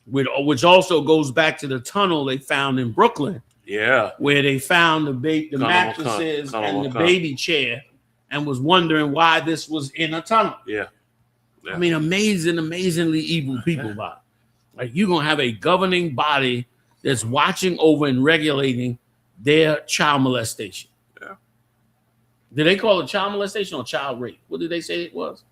which also goes back to the tunnel they found in Brooklyn.
Yeah,
where they found the mattresses and the baby chair and was wondering why this was in a tunnel.
Yeah.
I mean, amazingly evil people, Bob. Like, you're going to have a governing body that's watching over and regulating their child molestation.
Yeah.
Did they call it child molestation or child rape? What did they say it was?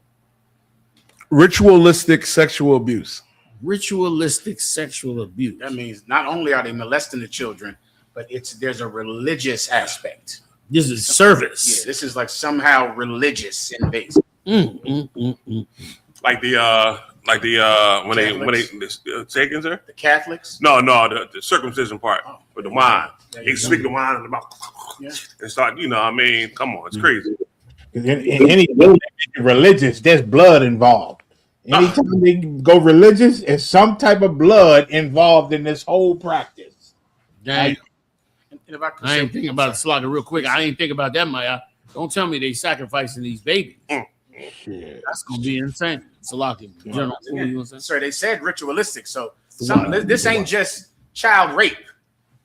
Ritualistic sexual abuse.
Ritualistic sexual abuse.
That means not only are they molesting the children, but there's a religious aspect.
This is service.
Yeah, this is like somehow religious in base.
Like the when they taken, sir?
The Catholics?
No, the circumcision part with the wine. They speak the wine in the mouth and start, I mean, come on, it's crazy.
In any religious, there's blood involved. Anytime they go religious, there's some type of blood involved in this whole practice.
Dang. I ain't thinking about Slugger real quick. I ain't thinking about that, Maya. Don't tell me they sacrificing these babies.
Shit.
That's gonna be insane. Salaki, General.
Sir, they said ritualistic, so this ain't just child rape.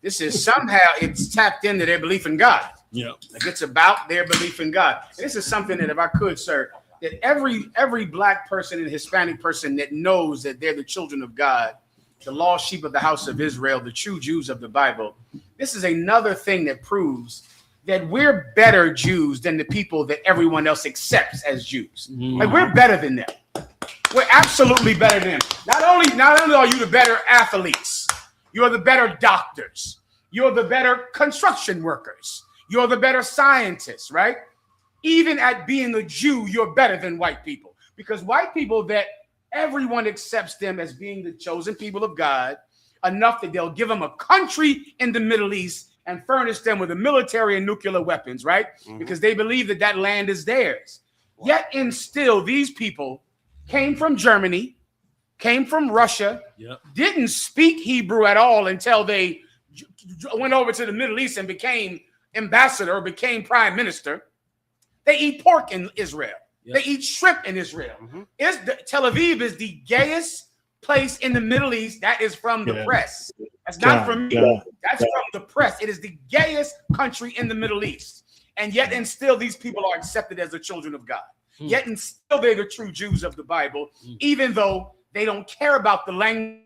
This is somehow it's tapped into their belief in God.
Yeah,
like it's about their belief in God. And this is something that, if I could, sir, that every black person and Hispanic person that knows that they're the children of God, the lost sheep of the house of Israel, the true Jews of the Bible, this is another thing that proves that we're better Jews than the people that everyone else accepts as Jews. Like, we're better than them. We're absolutely better than them. Not only are you the better athletes, you're the better doctors, you're the better construction workers, you're the better scientists, right? Even at being a Jew, you're better than white people, because white people that everyone accepts them as being the chosen people of God, enough that they'll give them a country in the Middle East and furnish them with the military and nuclear weapons, right? Because they believe that that land is theirs. Yet and still, these people came from Germany, came from Russia, didn't speak Hebrew at all until they went over to the Middle East and became ambassador or became prime minister. They eat pork in Israel. They eat shrimp in Israel. Tel Aviv is the gayest place in the Middle East. That is from the press. That's not from me. That's from the press. It is the gayest country in the Middle East. And yet and still these people are accepted as the children of God. Yet and still they're the true Jews of the Bible, even though they don't care about the language,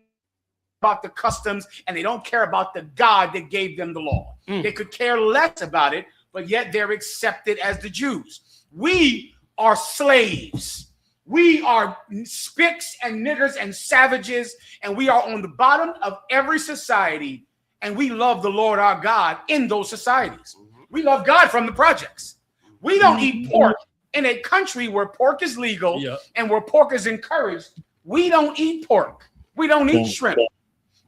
about the customs, and they don't care about the God that gave them the law. They could care less about it, but yet they're accepted as the Jews. We are slaves. We are spicks and niggers and savages, and we are on the bottom of every society, and we love the Lord our God in those societies. We love God from the projects. We don't eat pork in a country where pork is legal and where pork is encouraged. We don't eat pork. We don't eat shrimp.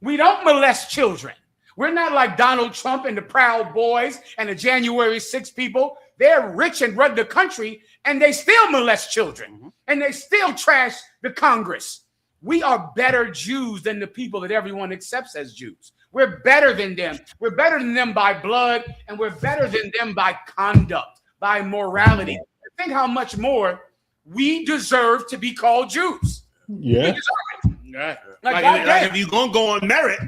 We don't molest children. We're not like Donald Trump and the Proud Boys and the January 6 people. They're rich and run the country, and they still molest children, and they still trash the Congress. We are better Jews than the people that everyone accepts as Jews. We're better than them. We're better than them by blood, and we're better than them by conduct, by morality. Think how much more we deserve to be called Jews.
Yeah.
We deserve it.
Right.
Like
if you're gonna go on merit,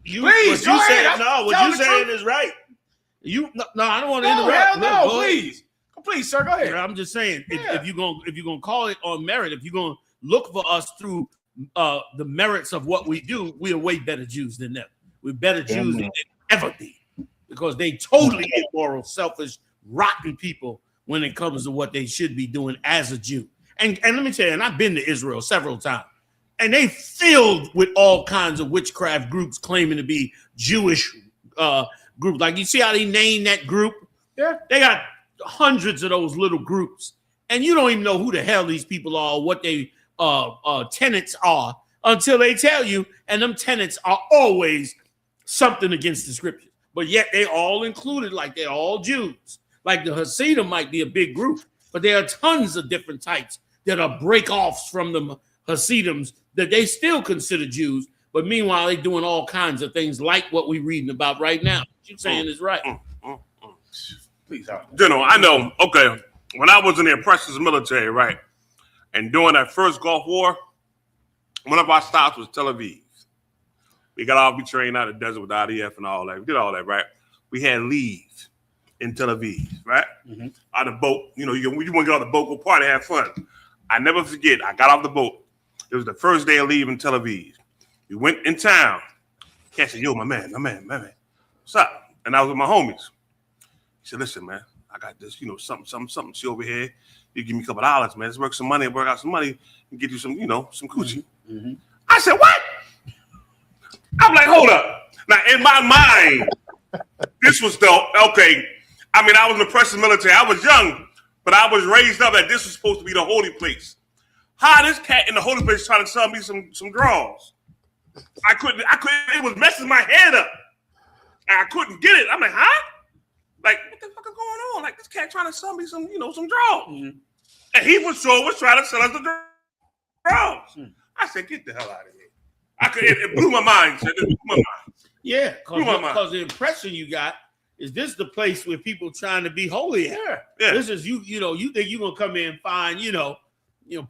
please,
what you saying? No, what you saying
truth.
is right. No, I don't want to
No,
interrupt.
hell no,
Go ahead.
please, sir, go ahead.
I'm just saying, if you're gonna call it on merit, if you're gonna look for us through the merits of what we do, we are way better Jews than them. We're better Jews than they ever be, because they totally immoral, selfish, rotten people when it comes to what they should be doing as a Jew. And let me tell you, and I've been to Israel several times, and they filled with all kinds of witchcraft groups claiming to be Jewish groups. Like, you see how they name that group?
Yeah.
They got hundreds of those little groups, and you don't even know who the hell these people are or what they tenets are until they tell you, and them tenets are always something against the scriptures. But yet they all included like they're all Jews. Like the Hasidim might be a big group, but there are tons of different types that are break-offs from the Hasidims that they still consider Jews, but meanwhile they're doing all kinds of things like what we're reading about right now. What you're saying is right.
Please,
General, I know. Okay, when I was in the oppressors military, right, and during that first Gulf War, one of our stops was Tel Aviv. We got off, we trained out of the desert with IDF and all that. We did all that, right? We had leave in Tel Aviv, right? On the boat, you want to get on the boat, go party, have fun. I never forget, I got off the boat. It was the first day of leave in Tel Aviv. We went in town. Cat said, yo, my man. What's up? And I was with my homies. He said, listen, man, I got this, something. See over here. You give me a couple $, man. Let's work out some money and get you some, some coochie. I said, what? I'm like, hold up. Now, in my mind, this was dope. Okay. I mean, I was in the oppressive military. I was young, but I was raised up that this was supposed to be the holy place. How this cat in the holy place trying to sell me some draws? I couldn't, it was messing my head up. And I couldn't get it. I'm like, huh? Like, what the fuck is going on? Like, this cat trying to sell me some draws. And he was trying to sell us the draws. I said, get the hell out of here. It blew my mind. It blew my mind.
Yeah, because the impression you got is this the place where people trying to be holy at.
Yeah.
This is you think you're gonna come in and find,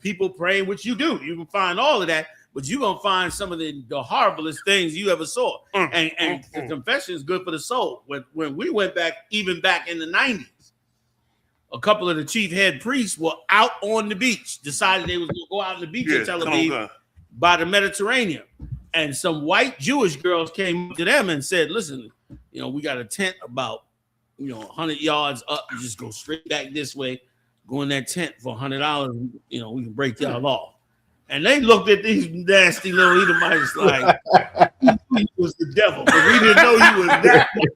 people praying, which you do. You can find all of that, but you're gonna find some of the horriblest things you ever saw. And the confession is good for the soul. When we went back in the 90s, a couple of the chief head priests were out on the beach, decided they was gonna go out on the beach in Tel Aviv by the Mediterranean. And some white Jewish girls came to them and said, listen, we got a tent about, 100 yards up. You just go straight back this way, go in that tent for $100. We can break y'all off. And they looked at these nasty little Edomites like, he was the devil, but we didn't know he was that. You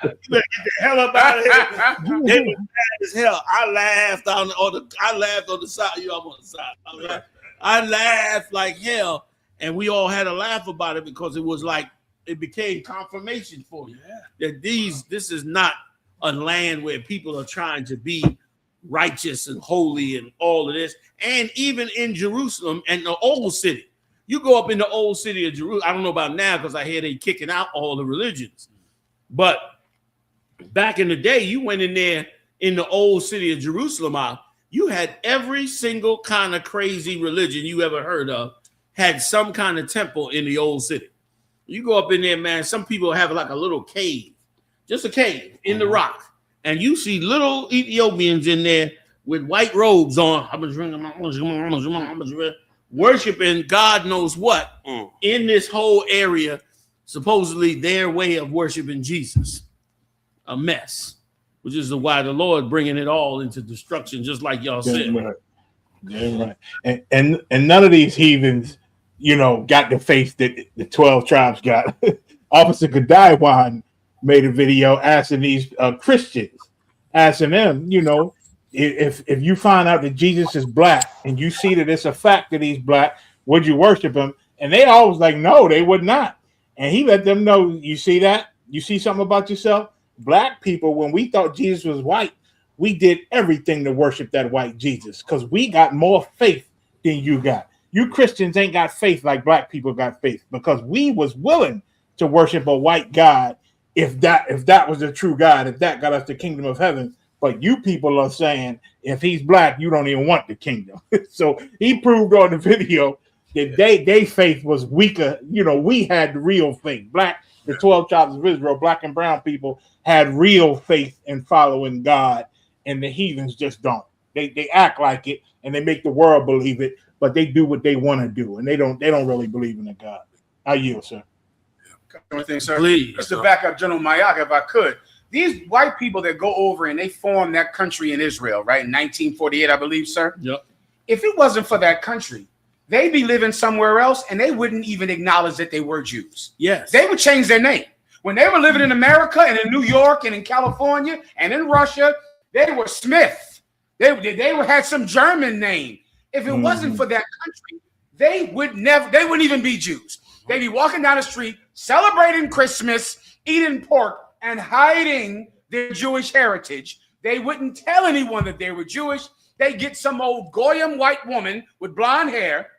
better get the hell up out of here. They were mad as hell. I laughed on the side. I'm on the side. I laughed like hell.
And we all had a laugh about it because it was like, it became confirmation for you that this is not a land where people are trying to be righteous and holy and all of this. And even in Jerusalem and the old city, you go up in the old city of Jerusalem. I don't know about now because I hear they kicking out all the religions. But back in the day, you went in there in the old city of Jerusalem, you had every single kind of crazy religion you ever heard of had some kind of temple in the old city. You go up in there, man, some people have like a little cave, just a cave in the rock. And you see little Ethiopians in there with white robes on, worshiping God knows what in this whole area, supposedly their way of worshiping Jesus. A mess, which is why the Lord bringing it all into destruction, just like y'all said.
Right. Yeah, right. And none of these heathens, got the faith that the 12 tribes got. Officer Godiwan made a video asking these Christians, asking them, if you find out that Jesus is black and you see that it's a fact that he's black, would you worship him? And they always like, no, they would not. And he let them know, you see that? You see something about yourself? Black people, when we thought Jesus was white, we did everything to worship that white Jesus because we got more faith than you got. You Christians ain't got faith like black people got faith because we was willing to worship a white God if that was the true God, if that got us the kingdom of heaven. But you people are saying if he's black, you don't even want the kingdom. So he proved on the video that they faith was weaker. We had real faith. The 12 tribes of Israel, black and brown people, had real faith in following God, and the heathens just don't. They act like it, and they make the world believe it, but they do what they want to do, and they don't really believe in a God. I yield, sir.
One thing, sir.
Please,
just to back up General Mayak, if I could. These white people that go over and they form that country in Israel, right, in 1948, I believe, sir.
Yep.
If it wasn't for that country, they'd be living somewhere else, and they wouldn't even acknowledge that they were Jews.
Yes.
They would change their name. When they were living in America and in New York and in California and in Russia, they were Smith. They had some German name. If it wasn't for that country, they wouldn't even be Jews. They'd be walking down the street, celebrating Christmas, eating pork, and hiding their Jewish heritage. They wouldn't tell anyone that they were Jewish. They get some old goyim white woman with blonde hair.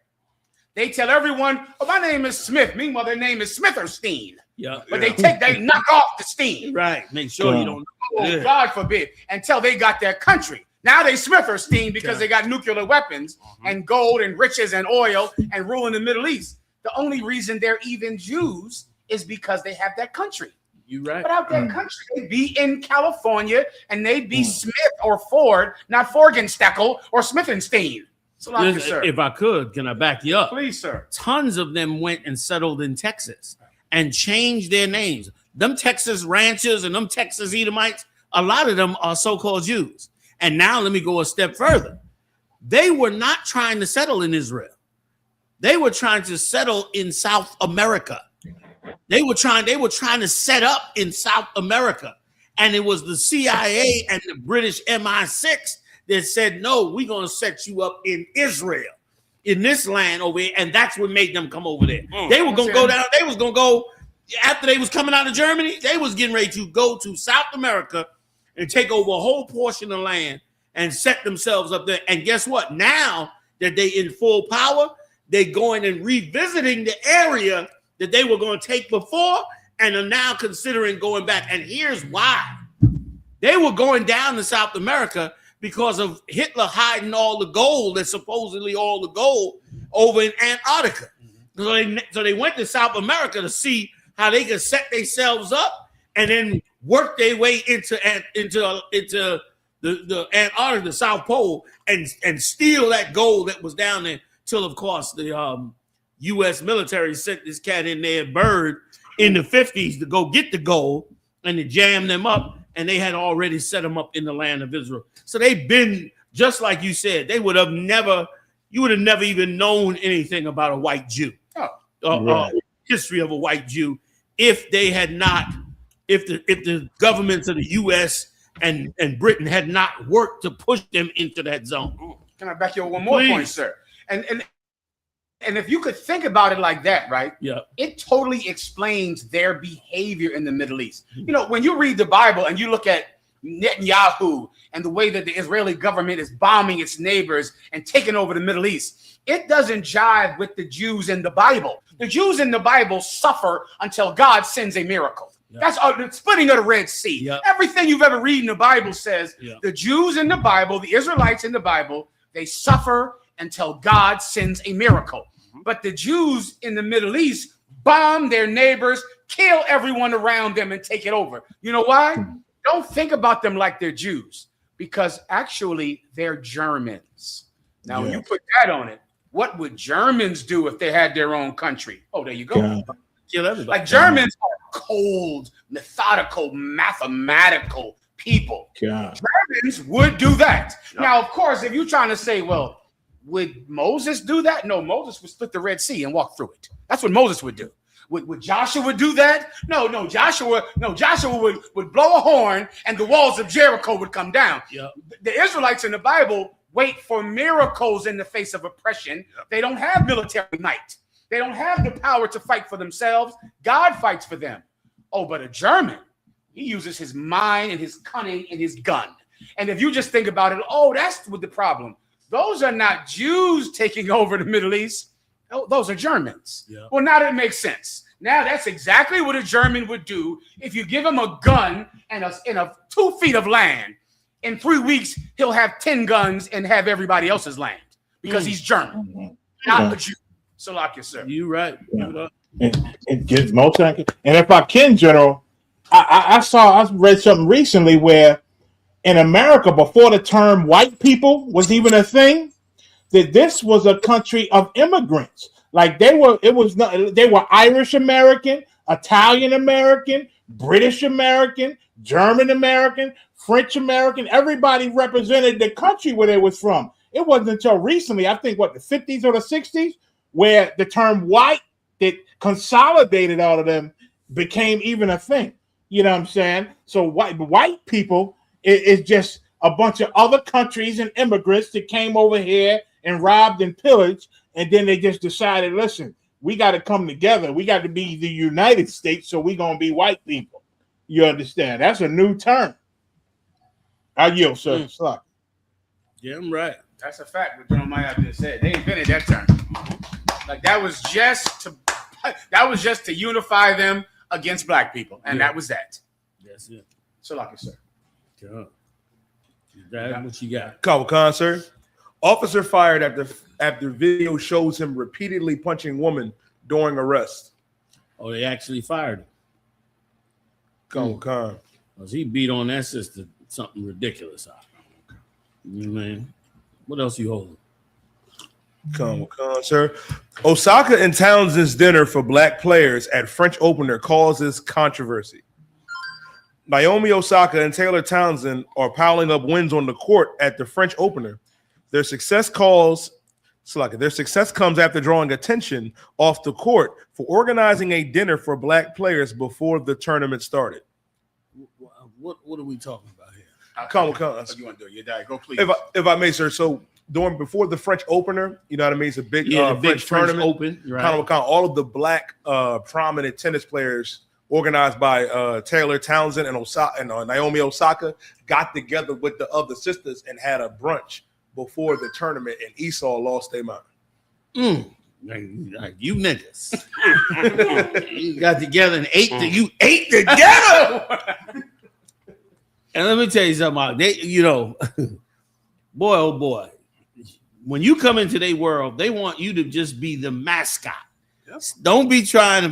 They tell everyone, oh, my name is Smith. Meanwhile, their name is Smitherstein.
Yeah.
But they knock off the steam.
Right. Make sure you don't.
Oh, God forbid. Until they got their country. Now they Smitherstein because they got nuclear weapons and gold and riches and oil and ruling the Middle East. The only reason they're even Jews is because they have that country.
You right.
Without that country, they'd be in California and they'd be Smith or Ford, not Forgensteckel or Smithenstein.
Listen, if I could, can I back you up?
Please, sir.
Tons of them went and settled in Texas and changed their names. Them Texas ranchers and them Texas Edomites, a lot of them are so-called Jews. And now let me go a step further. They were not trying to settle in Israel. They were trying to settle in South America. They were trying to set up in South America. And it was the CIA and the British MI6 that said, no, we're going to set you up in Israel, in this land over here. And that's what made them come over there. They were going to go down. They was going to go, after they was coming out of Germany, they was getting ready to go to South America and take over a whole portion of land and set themselves up there. And guess what? Now that they in full power, they going and revisiting the area that they were going to take before and are now considering going back. And here's why. They were going down to South America because of Hitler hiding all the gold, that's supposedly all the gold, over in Antarctica. So they went to South America to see how they could set themselves up and then work their way into the Antarctica, the South Pole, and steal that gold that was down there. Till, of course, the U.S. military sent this cat in there, Bird, in the 50s to go get the gold and to jam them up. And they had already set them up in the land of Israel. So they've been, just like you said, you would have never even known anything about a white Jew, history of a white Jew, if they had not, if the governments of the U.S. and Britain had not worked to push them into that zone.
Can I back you up one more point, sir? And And if you could think about it like that, right?
Yeah.
It totally explains their behavior in the Middle East. You know, when you read the Bible and you look at Netanyahu and the way that the Israeli government is bombing its neighbors and taking over the Middle East, it doesn't jive with the Jews in the Bible. The Jews in the Bible suffer until God sends a miracle. Yep. That's the splitting of the Red Sea. Yep. Everything you've ever read in the Bible says the Jews in the Bible, the Israelites in the Bible, they suffer until God sends a miracle. But the Jews in the Middle East bomb their neighbors, kill everyone around them, and take it over. You know why? Don't think about them like they're Jews, because actually they're Germans. Now, when you put that on it, what would Germans do if they had their own country? Oh, there you go. Kill everybody. Like Germans are cold, methodical, mathematical people. Germans would do that. Now, of course, if you're trying to say, well, would Moses do that? No, Moses would split the Red Sea and walk through it. That's what Moses would do. Would Joshua do that? No, Joshua would blow a horn and the walls of Jericho would come down. Yep. The Israelites in the Bible wait for miracles in the face of oppression. Yep. They don't have military might. They don't have the power to fight for themselves. God fights for them. Oh, but a German, he uses his mind and his cunning and his gun. And if you just think about it, oh, that's what the problem. Those are not Jews taking over the Middle East. Oh, those are Germans. Yeah. Well, now that makes sense. Now that's exactly what a German would do if you give him a gun and a 2 feet of land. In 3 weeks, he'll have 10 guns and have everybody else's land because he's German, not a Jew. So, like you, sir.
You right.
And if I can, General, I read something recently where in America, before the term white people was even a thing, that this was a country of immigrants. Like they were Irish American, Italian American, British American, German American, French American. Everybody represented the country where they was from. It wasn't until recently, I think, the 50s or the 60s, where the term white that consolidated all of them became even a thing. You know what I'm saying? So white people is just a bunch of other countries and immigrants that came over here and robbed and pillaged, and then they just decided, listen, we got to come together. We got to be the United States, so we're going to be white people. You understand? That's a new term. I yield, sir.
Yeah, I'm right.
That's a fact. What Jeremiah just said. They invented that term. Like that was just to unify them against black people, and that was that.
That's it.
So, like you, sir.
That's what you got.
Call concert. Officer fired after video shows him repeatedly punching woman during arrest.
Oh, they actually fired him.
Con.
He beat on that sister something ridiculous. You know what I mean? What else you holding?
Come, sir. Osaka and Townsend's dinner for black players at French opener causes controversy. Naomi Osaka and Taylor Townsend are piling up wins on the court at the French opener. Their success comes after drawing attention off the court for organizing a dinner for black players before the tournament started.
What are we talking about here?
Come.
You want to do it? Yeah, go please.
If I may, sir. So before the French opener, you know what I mean? It's a big,
big
French tournament.
Open, right?
All of the black prominent tennis players organized by Taylor Townsend and Naomi Osaka got together with the other sisters and had a brunch before the tournament, and Esau lost their mind.
Like you niggas. You got together and you ate together. And let me tell you something. Boy, oh boy. When you come into their world, they want you to just be the mascot. Yep. Don't be trying to,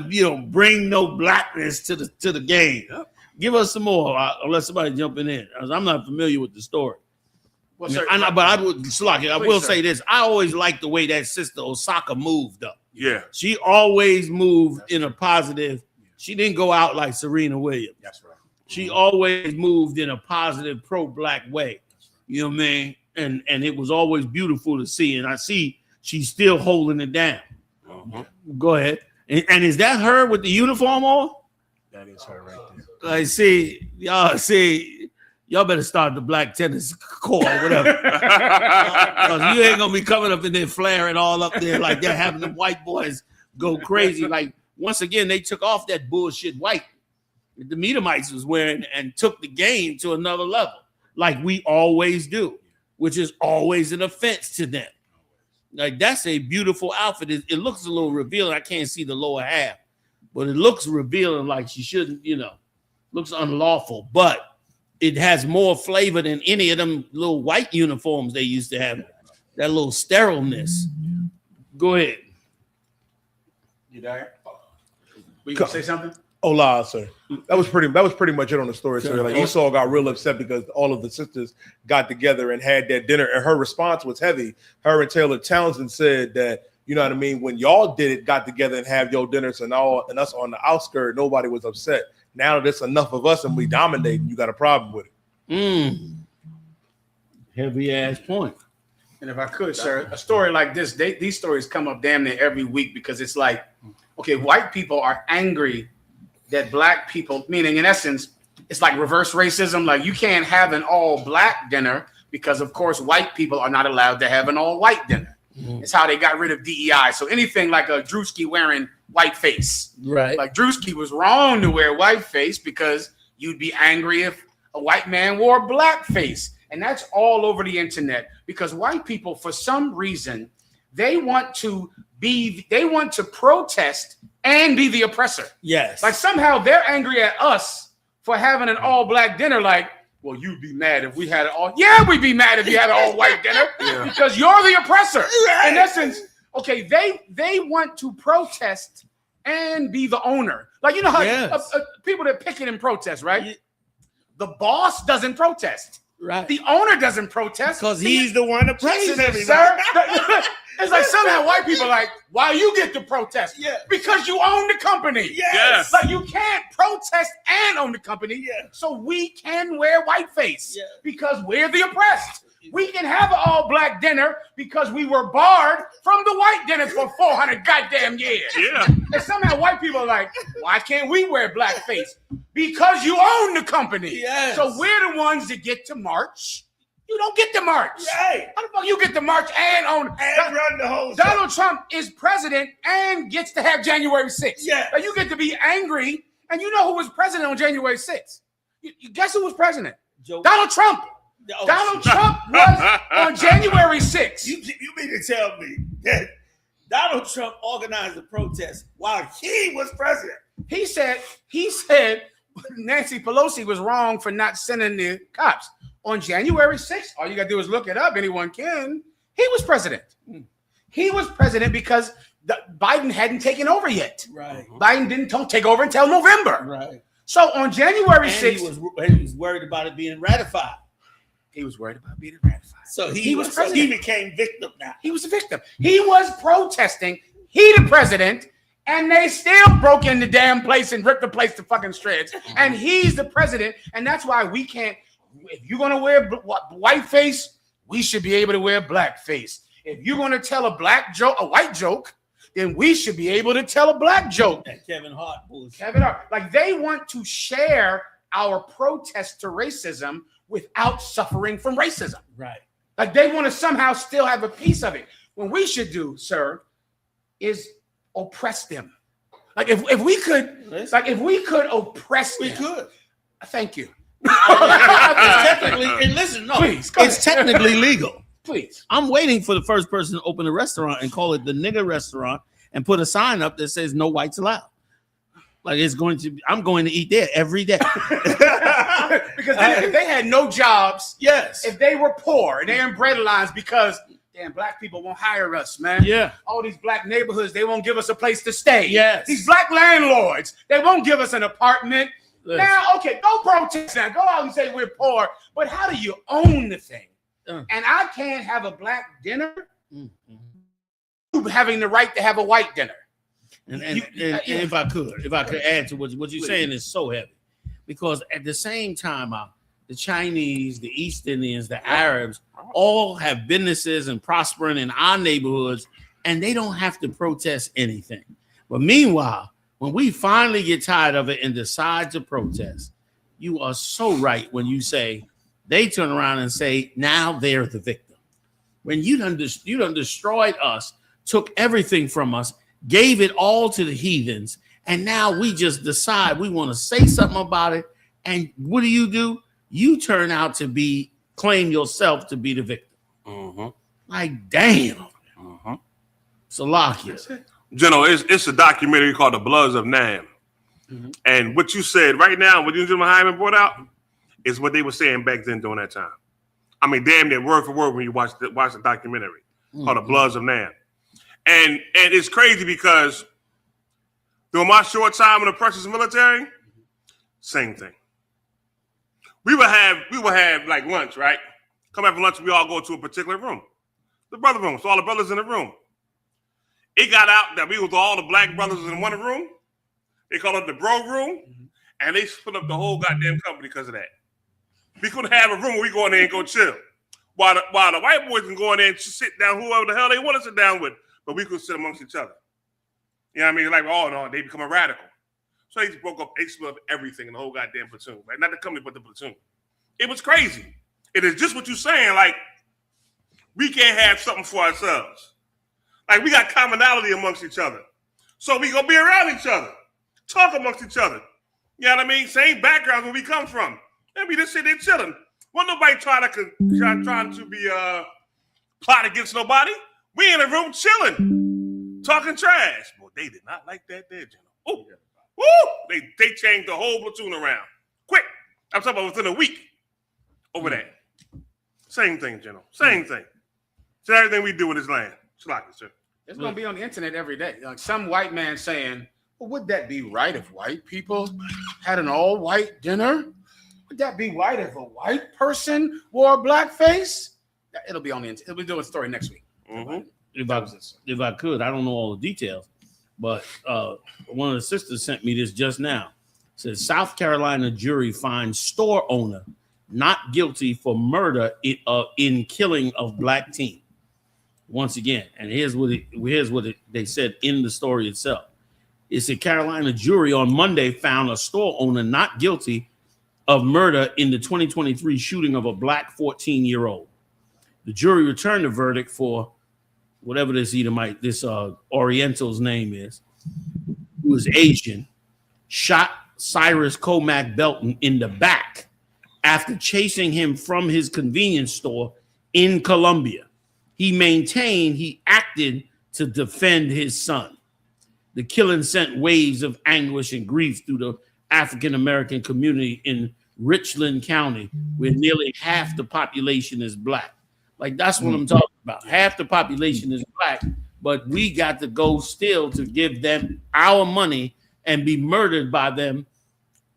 bring no blackness to the game. Yep. Give us some more. I'll let somebody jump in. I'm not familiar with the story. Well, sir, I will say this. I always liked the way that sister Osaka moved up.
Yeah.
She always moved in a positive. She didn't go out like Serena Williams.
That's right.
She always moved in a positive pro-black way. You know what I mean? And it was always beautiful to see. And I see she's still holding it down. Uh-huh. Go ahead. And is that her with the uniform on?
That is her right there.
I see. Y'all see. y'all better start the black tennis court or whatever. Because you ain't gonna be coming up in there flaring all up there like that, having the white boys go crazy. Like once again, they took off that bullshit white the Medomites was wearing and took the game to another level, like we always do, which is always an offense to them. Like that's a beautiful outfit. It looks a little revealing. I can't see the lower half, but it looks revealing like she shouldn't, looks unlawful, but it has more flavor than any of them little white uniforms they used to have. That little sterileness. Go ahead.
You there? Were you gonna say something?
Hola, sir. That was pretty much it on the story, sir. Like Esau got real upset because all of the sisters got together and had that dinner, and her response was heavy. Her and Taylor Townsend said that, you know what I mean, when y'all got together and have your dinners and us on the outskirts, nobody was upset. Now that it's enough of us and we dominating, you got a problem with it.
Heavy ass point.
And if I could, sir, a story like this, these stories come up damn near every week because it's like, okay, white people are angry that black people, meaning in essence, it's like reverse racism. Like you can't have an all black dinner because of course white people are not allowed to have an all white dinner. It's how they got rid of DEI. So anything like a Drewski wearing white face,
right?
Like Drewski was wrong to wear white face because you'd be angry if a white man wore black face. And that's all over the internet because white people, for some reason, they want to protest and be the oppressor.
Yes.
Like somehow they're angry at us for having an all black dinner. Like, well, you'd be mad if we had it all. Yeah, we'd be mad if you had an all white dinner because you're the oppressor. Right. In essence, okay, they want to protest and be the owner. Like, you know how people that picket and protest, right? Yeah. The boss doesn't protest.
Right.
The owner doesn't protest.
Because he's the one oppressing everybody.
Sir. It's like somehow white people are like, why you get to protest?
Yeah.
Because you own the company.
Yes.
Like you can't protest and own the company.
Yeah.
So we can wear whiteface because we're the oppressed. We can have an all black dinner because we were barred from the white dinners for 400 goddamn years.
Yeah.
And somehow white people are like, why can't we wear blackface? Because you own the company.
Yes.
So we're the ones that get to march. You don't get to march.
Right.
How the fuck you get to march and own
and run the whole
Donald Trump is president and gets to have January 6th.
Yeah.
Like you get to be angry, and you know who was president on January 6th? You guess who was president? Donald Trump.
Oh,
Donald Trump was on January 6th.
You mean to tell me that Donald Trump organized the protest while he was president?
He said Nancy Pelosi was wrong for not sending the cops. On January 6th, all you got to do is look it up. Anyone can. He was president. He was president because Biden hadn't taken over yet.
Right.
Biden didn't take over until November.
Right.
So on January 6th,
he was worried about it being ratified.
He was worried about being ratified.
So he was president. So he became victim now.
He was a victim. He was protesting. He the president. And they still broke in the damn place and ripped the place to fucking shreds. And he's the president. And that's why we can't. If you're going to wear white face, we should be able to wear black face. If you're going to tell a white joke, then we should be able to tell a black joke.
That Kevin Hart bullshit.
Kevin Hart. Like they want to share our protest to racism without suffering from racism.
Right.
Like they want to somehow still have a piece of it. What we should do, sir, is oppress them. Like if we could oppress them.
We could.
Thank you.
It's technically, and listen, no,
please,
it's technically legal.
Please.
I'm waiting for the first person to open a restaurant and call it the nigger restaurant and put a sign up that says no whites allowed. Like it's going to be, I'm going to eat there every day.
Because if they had no jobs,
yes.
If they were poor and they're in bread lines because damn black people won't hire us, man.
Yeah.
All these black neighborhoods, they won't give us a place to stay.
Yes.
These black landlords, they won't give us an apartment.
Listen.
Now, okay, go protest now. Go out and say we're poor. But how do you own the thing? And I can't have a black dinner having the right to have a white dinner.
And if I could add to what you're saying is so heavy. Because at the same time, the Chinese, the East Indians, the Arabs all have businesses and prospering in our neighborhoods, and they don't have to protest anything. But meanwhile, when we finally get tired of it and decide to protest, you are so right when you say they turn around and say, now they're the victim. When you done destroyed us, took everything from us, gave it all to the heathens, and now we just decide we want to say something about it. And what do? You turn out to claim yourself to be the victim. Like, damn. Salakia.
General, it's a documentary called The Bloods of Nam. And what you said right now, what you and Hyman brought out, is what they were saying back then during that time. I mean, damn near word for word when you watch the documentary called The Bloods of Nam. And it's crazy because during my short time in the precious military, same thing. We would have like lunch, right? Come after lunch, we all go to a particular room. The brother room. So all the brothers in the room. It got out that we was all the black brothers in one room. They call it the bro room. And they split up the whole goddamn company because of that. We couldn't have a room where we go in there and go chill. While the white boys can go in there and sit down whoever the hell they want to sit down with. But we could sit amongst each other. You know what I mean? Like, oh no, they become a radical. So they just broke up, they split up everything in the whole goddamn platoon. Right? Not the company, but the platoon. It was crazy. It is just what you're saying. Like, we can't have something for ourselves. Like, we got commonality amongst each other. So we gonna be around each other. Talk amongst each other. You know what I mean? Same backgrounds where we come from. And we just sit there chilling. Won't nobody trying to be plot against nobody. We in a room chilling, talking trash. Well, they did not like that there, General. Oh, woo! They changed the whole platoon around. Quick. I'm talking about within a week over that. Same thing, General. Same thing. It's everything we do in this land. Sir.
It's going to be on the internet every day. Like some white man saying, well, would that be right if white people had an all-white dinner? Would that be right if a white person wore a black face? It'll be on the internet. It'll be doing a story next week.
If I could, I don't know all the details, but one of the sisters sent me this just now. It says South Carolina jury finds store owner not guilty for murder in killing of black teen. Once again, and here's what they said in the story itself. It's a Carolina jury on Monday found a store owner not guilty of murder in the 2023 shooting of a black 14-year-old. The jury returned a verdict for whatever this Edomite, this Oriental's name is, who was Asian, shot Cyrus Comac Belton in the back after chasing him from his convenience store in Columbia. He maintained he acted to defend his son. The killing sent waves of anguish and grief through the African-American community in Richland County, where nearly half the population is black. Like, that's what I'm talking about. Half the population is black, but we got to go still to give them our money and be murdered by them,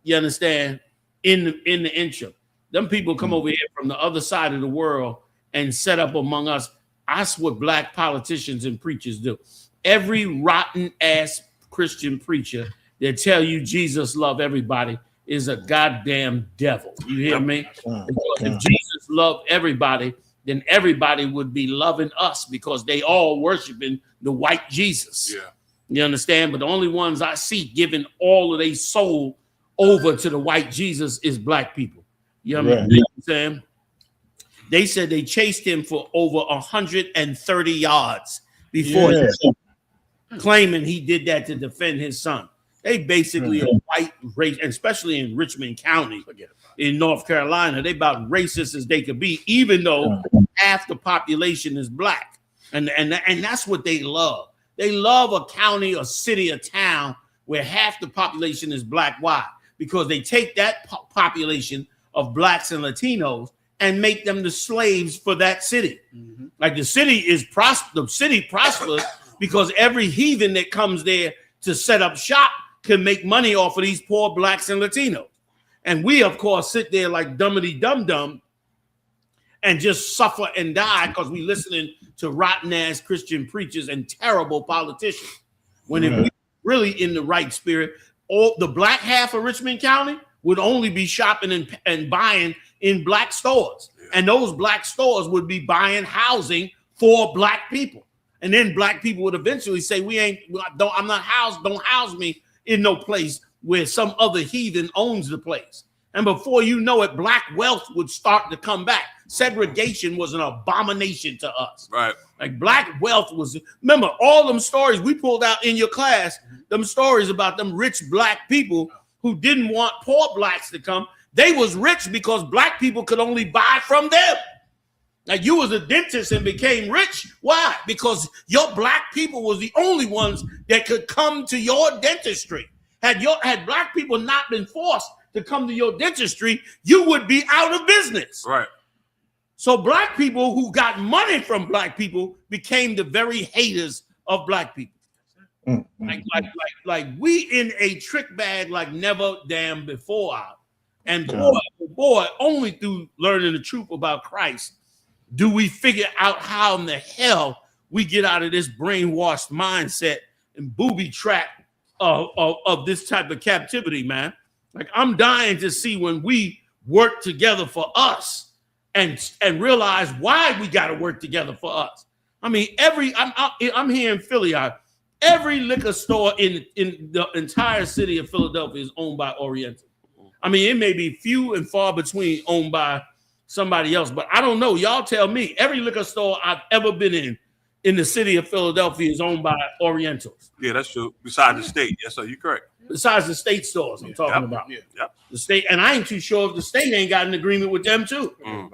you understand, in the interim. Them people come over here from the other side of the world and set up among us. That's what black politicians and preachers do. Every rotten ass Christian preacher that tell you Jesus love everybody is a goddamn devil. You hear me? If Jesus loved everybody, then everybody would be loving us because they all worshiping the white Jesus. Yeah. You understand? But the only ones I see giving all of their soul over to the white Jesus is black people. You know what I'm saying? They said they chased him for over 130 yards before he claiming he did that to defend his son. They basically a white race, especially in Richmond County in North Carolina. They about racist as they could be, even though half the population is black. And that's what they love. They love a county, a city, a town where half the population is black. Why? Because they take that population of blacks and Latinos and make them the slaves for that city. Like the city prospers because every heathen that comes there to set up shop can make money off of these poor blacks and Latinos. And we, of course, sit there like dummity dum-dum and just suffer and die because we listening to rotten-ass Christian preachers and terrible politicians. When if we really in the right spirit, all the black half of Richmond County would only be shopping and buying in black stores. And those black stores would be buying housing for black people. And then black people would eventually say, I'm not housed, don't house me in no place where some other heathen owns the place. And before you know it, black wealth would start to come back. Segregation was an abomination to us.
Right.
Like black wealth was, remember all them stories we pulled out in your class, them stories about them rich black people who didn't want poor blacks to come. They was rich because black people could only buy from them. Like you was a dentist and became rich. Why? Because your black people was the only ones that could come to your dentistry. Had black people not been forced to come to your dentistry, you would be out of business.
Right.
So black people who got money from black people became the very haters of black people. Like we in a trick bag like never damn before. And boy, only through learning the truth about Christ do we figure out how in the hell we get out of this brainwashed mindset and booby trap of this type of captivity, man. Like I'm dying to see when we work together for us and realize why we got to work together for us. I mean, I'm here in Philly. Every liquor store in the entire city of Philadelphia is owned by Oriental. I mean, it may be few and far between owned by somebody else, but I don't know. Y'all tell me. Every liquor store I've ever been in the city of Philadelphia is owned by Orientals.
Yeah, that's true. Besides the state. Yes, sir, you're correct.
Besides the state stores I'm talking about.
Yep.
The state, and I ain't too sure if the state ain't got an agreement with them too. You know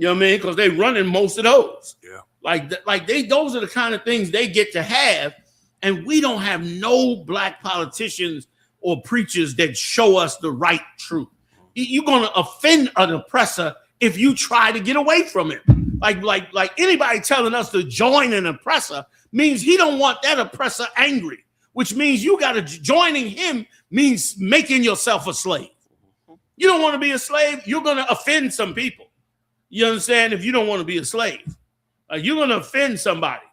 what I mean? Because they running most of those.
Yeah.
Those are the kind of things they get to have, and we don't have no black politicians or preachers that show us the right truth. You're gonna offend an oppressor if you try to get away from it. Like anybody telling us to join an oppressor means he don't want that oppressor angry, which means you got to joining him means making yourself a slave. You don't want to be a slave, you're going to offend some people. You understand? If you don't want to be a slave, you're going to offend somebody.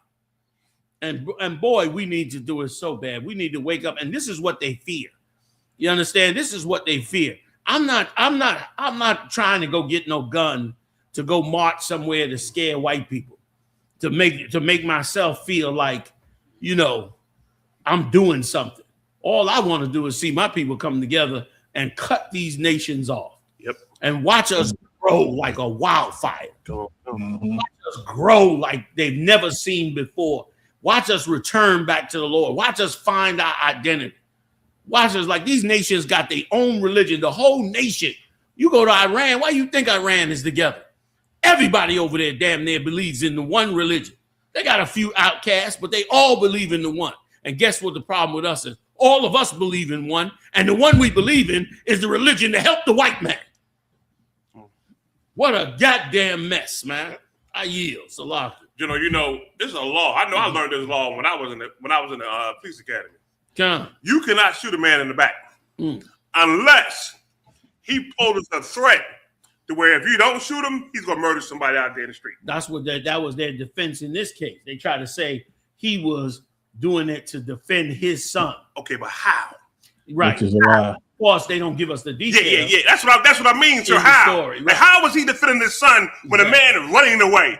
And boy, we need to do it so bad. We need to wake up, and this is what they fear. You understand? This is what they fear. I'm not trying to go get no gun to go march somewhere to scare white people, to make myself feel like, you know, I'm doing something. All I want to do is see my people come together and cut these nations off.
Yep.
And watch us grow like a wildfire. Watch us grow like they've never seen before. Watch us return back to the Lord. Watch us find our identity. Watch us, like these nations got their own religion, the whole nation. You go to Iran, why you think Iran is together? Everybody over there damn near believes in the one religion. They got a few outcasts, but they all believe in the one. And guess what the problem with us is? All of us believe in one, and the one we believe in is the religion to help the white man. What a goddamn mess, man. I yield. Salah.
You know, this is a law. I know I learned this law when I was in the police academy. You cannot shoot a man in the back unless he poses a threat to where if you don't shoot him, he's gonna murder somebody out there in the street.
That's what that was their defense in this case. They tried to say he was doing it to defend his son.
Okay, but how?
Right.
Which is a lie.
Of course, they don't give us the details.
Yeah. That's what I mean, sir. How?
Story, right.
Like, how was he defending his son when a man is running away?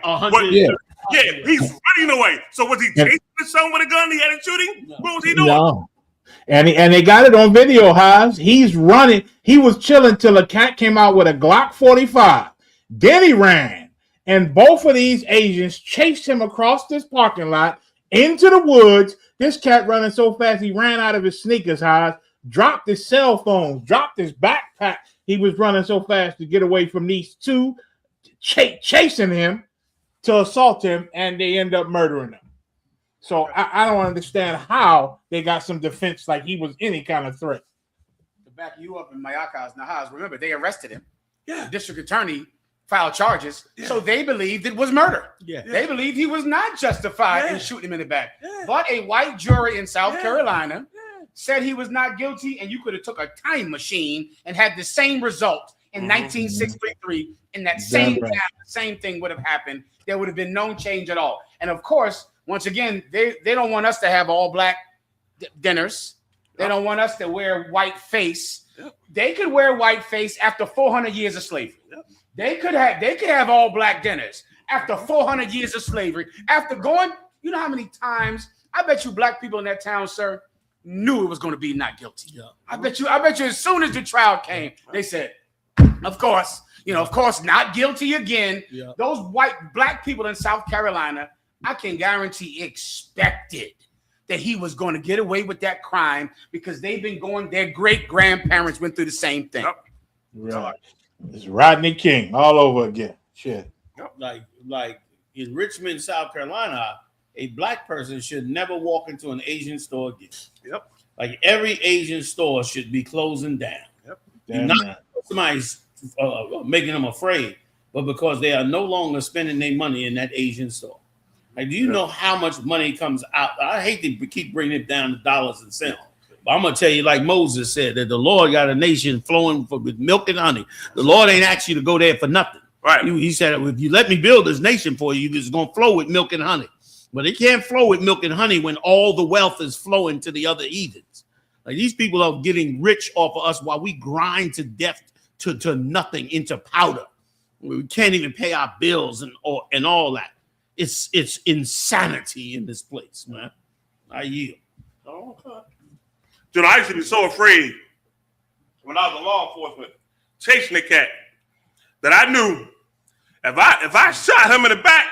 He's running away. So was he chasing his son with a gun? He had it shooting? What was he doing?
No. And they got it on video, Haas. He's running. He was chilling till a cat came out with a Glock 45. Then he ran. And both of these agents chased him across this parking lot into the woods. This cat running so fast, he ran out of his sneakers, Haas, dropped his cell phone, dropped his backpack. He was running so fast to get away from these two chasing him to assault him, and they end up murdering him. So I don't understand how they got some defense like he was any kind of threat.
To back you up in Mayaka's Nahaz, remember, they arrested him. Yeah. The district attorney filed charges. Yeah. So they believed it was murder. Yeah. They believed he was not justified in shooting him in the back. Yeah. But a white jury in South Carolina said he was not guilty, and you could have took a time machine and had the same result in 1963. In that same time, the same thing would have happened. There would have been no change at all. And of course, once again, they don't want us to have all black dinners. They don't want us to wear white face. They could wear white face after 400 years of slavery. They could have all black dinners after 400 years of slavery. After going, you know how many times? I bet you black people in that town, sir, knew it was going to be not guilty. I bet you as soon as the trial came, they said, Of course, of course, not guilty again.
Yeah.
Those black people in South Carolina, I can guarantee expected that he was going to get away with that crime because they've been going, their great grandparents went through the same thing.
Yep.
Right. It's Rodney King all over again. Shit.
Like in Richmond, South Carolina, a black person should never walk into an Asian store again.
Yep.
Like every Asian store should be closing down.
Yep.
Not because somebody's making them afraid, but because they are no longer spending their money in that Asian store. Like, do you know how much money comes out? I hate to keep bringing it down to dollars and cents, but I'm gonna tell you, like Moses said, that the Lord got a nation flowing with milk and honey. The Lord ain't asked you to go there for nothing.
Right.
He said, if you let me build this nation for you, it's gonna flow with milk and honey. But it can't flow with milk and honey when all the wealth is flowing to the other heathens. Like these people are getting rich off of us while we grind to death to nothing, into powder. We can't even pay our bills and all that. It's insanity in this place, man. I yield.
Dude, I used to be so afraid when I was in law enforcement chasing the cat that I knew if I shot him in the back,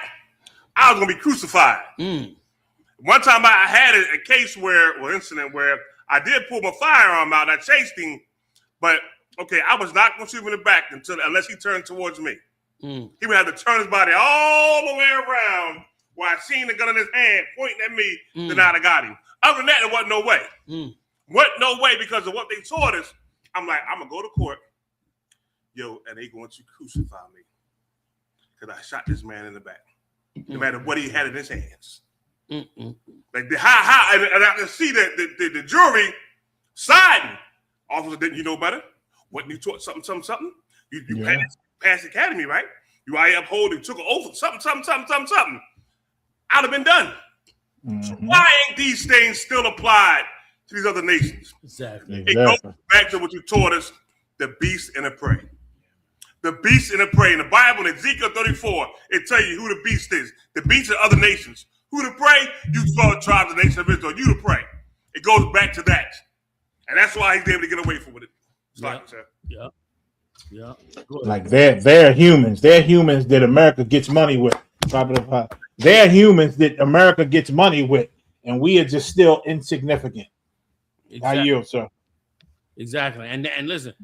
I was gonna be crucified. One time I had a case incident where I did pull my firearm out. I chased him, but okay, I was not gonna shoot him in the back unless he turned towards me. He would have to turn his body all the way around where I seen the gun in his hand pointing at me, then I'd have got him. Other than that, there wasn't no way. Wasn't no way because of what they taught us. I'm like, I'm going to go to court, and they going to crucify me because I shot this man in the back, no matter what he had in his hands. Like, and I can see that the jury siding. Officer, didn't you know better? Wasn't you taught something? You passed the academy, right? You are upholding, took an oath, something. I'd have been done. So why ain't these things still applied to these other nations?
Exactly.
It goes back to what you taught us, the beast and the prey. The beast and the prey. In the Bible, in Ezekiel 34, it tells you who the beast is. The beast are other nations. Who the prey? You 12 tribes of the nation of Israel. You the prey. It goes back to that. And that's why he's able to get away from it.
Yeah.
Like they're humans. They're humans that America gets money with. They're humans that America gets money with, and we are just still insignificant.
Exactly.
I yield, sir.
Exactly. And listen,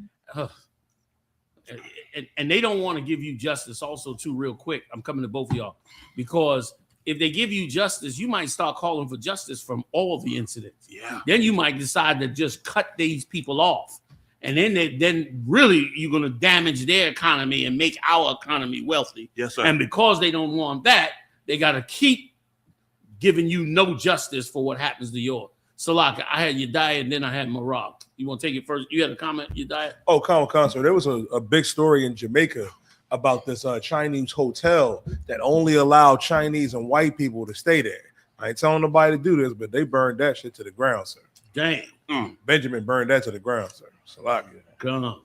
and they don't want to give you justice also too real quick. I'm coming to both of y'all because if they give you justice, you might start calling for justice from all the incidents.
Yeah.
Then you might decide to just cut these people off. And then really you're going to damage their economy and make our economy wealthy.
Yes, sir.
And because they don't want that, they got to keep giving you no justice for what happens to yours. Salaka, I had Yediah and then I had Marab. You want to take it first? You had a comment, Yediah?
Oh, concert. There was a big story in Jamaica about this Chinese hotel that only allowed Chinese and white people to stay there. I ain't telling nobody to do this, but they burned that shit to the ground, sir.
Damn.
Benjamin burned that to the ground, sir. Salaka.
Come on.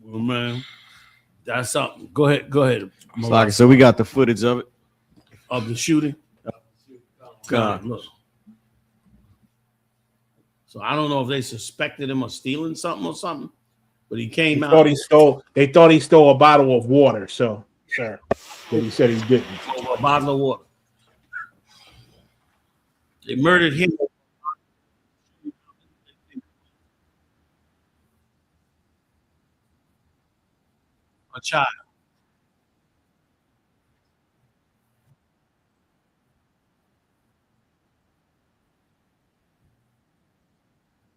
Well, man, that's something. Go ahead.
So we got the footage of it.
Of the shooting? God, look. So I don't know if they suspected him of stealing something, but he came out.
They thought he stole a bottle of water, so, sir. But he said he didn't.
A bottle of water. They murdered him. A child.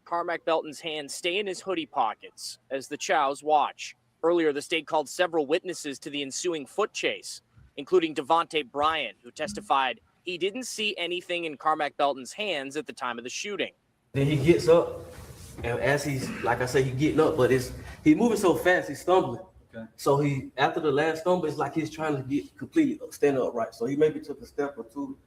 Carmack Belton's hands stay in his hoodie pockets as the Chows watch. Earlier, the state called several witnesses to the ensuing foot chase, including Devontae Bryant, who testified he didn't see anything in Carmack Belton's hands at the time of the shooting.
Then he gets up, and as he's, like I say, he's getting up, but he's moving so fast, he's stumbling. Okay. So after the last stumble, it's like he's trying to get completely stand upright. So he maybe took a step or two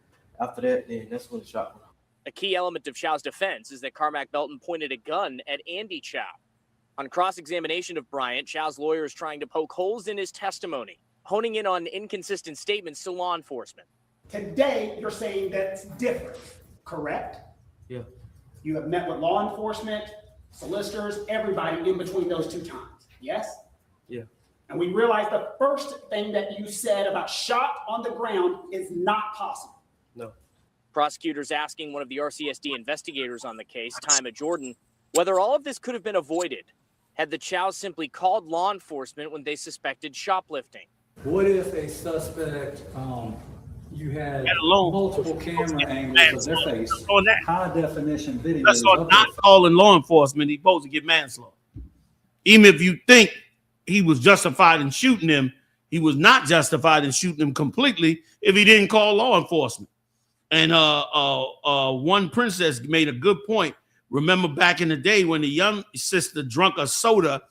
after that, then that's when the shot went off.
A key element of Chow's defense is that Carmack Belton pointed a gun at Andy Chow. On cross-examination of Bryant, Chow's lawyer is trying to poke holes in his testimony, honing in on inconsistent statements to law enforcement.
Today, you're saying that's different, correct?
Yeah.
You have met with law enforcement, solicitors, everybody in between those two times, yes?
Yeah.
And we realize the first thing that you said about shot on the ground is not possible.
No. Prosecutors asking one of the RCSD investigators on the case, Tyma Jordan, whether all of this could have been avoided had the Chows simply called law enforcement when they suspected shoplifting.
What if a suspect, you had multiple camera angles of their face, high definition video?
That's not calling law enforcement. He's supposed to get manslaughter. Even if you think he was justified in shooting him, he was not justified in shooting him completely if he didn't call law enforcement. And one princess made a good point. Remember back in the day when the young sister drunk a soda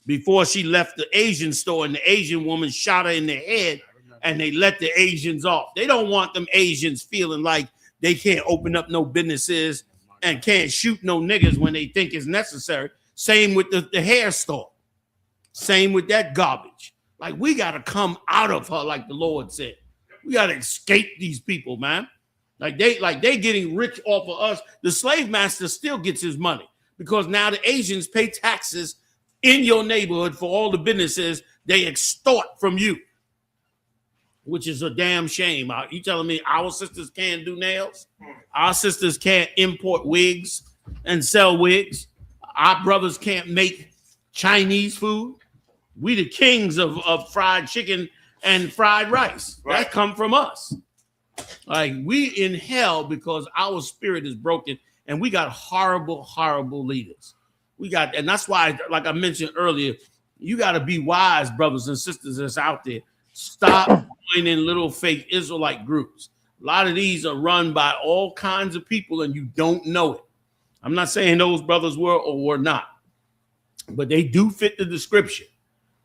before she left the Asian store and the Asian woman shot her in the head and they let the Asians off. They don't want them Asians feeling like they can't open up no businesses and can't shoot no niggas when they think it's necessary. Same with the hair store. Same with that garbage. Like, we got to come out of her, like the Lord said. We got to escape these people, man. Like they getting rich off of us. The slave master still gets his money because now the Asians pay taxes in your neighborhood for all the businesses they extort from you, which is a damn shame. You telling me our sisters can't do nails? Our sisters can't import wigs and sell wigs? Our brothers can't make Chinese food? We the kings of fried chicken and fried rice. Right. That come from us. Like, we in hell because our spirit is broken and we got horrible, horrible leaders. And that's why, like I mentioned earlier, you got to be wise, brothers and sisters that's out there. Stop joining little fake Israelite groups. A lot of these are run by all kinds of people and you don't know it. I'm not saying those brothers were or were not, but they do fit the description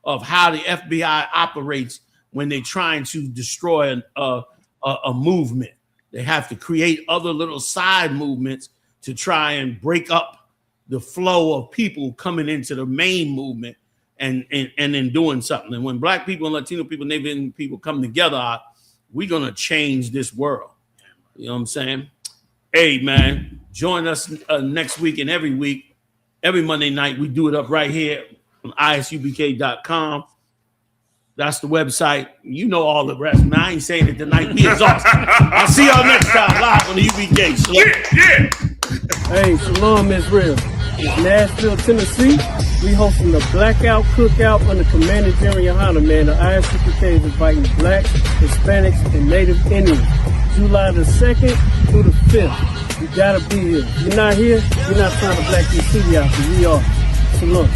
of how the FBI operates when they're trying to destroy a movement. They have to create other little side movements to try and break up the flow of people coming into the main movement and then doing something. And when Black people and Latino people, Native people come together, we're going to change this world. You know what I'm saying? Hey, man, join us next week and every week, every Monday night. We do it up right here on ISUPK.com. That's the website. You know all the rest. Man, I ain't saying it tonight. We exhausted. I'll see y'all next time live on the UPK. Shalom.
Hey, Shalom, Israel. It's Nashville, Tennessee. We hosting the Blackout Cookout under Commander General YAHANNA, man. The I.S.U.P.K is inviting Blacks, Hispanics, and Native Indians. July the 2nd through the 5th. You gotta be here. If you're not here, you're not trying to black your city out. We are. Shalom.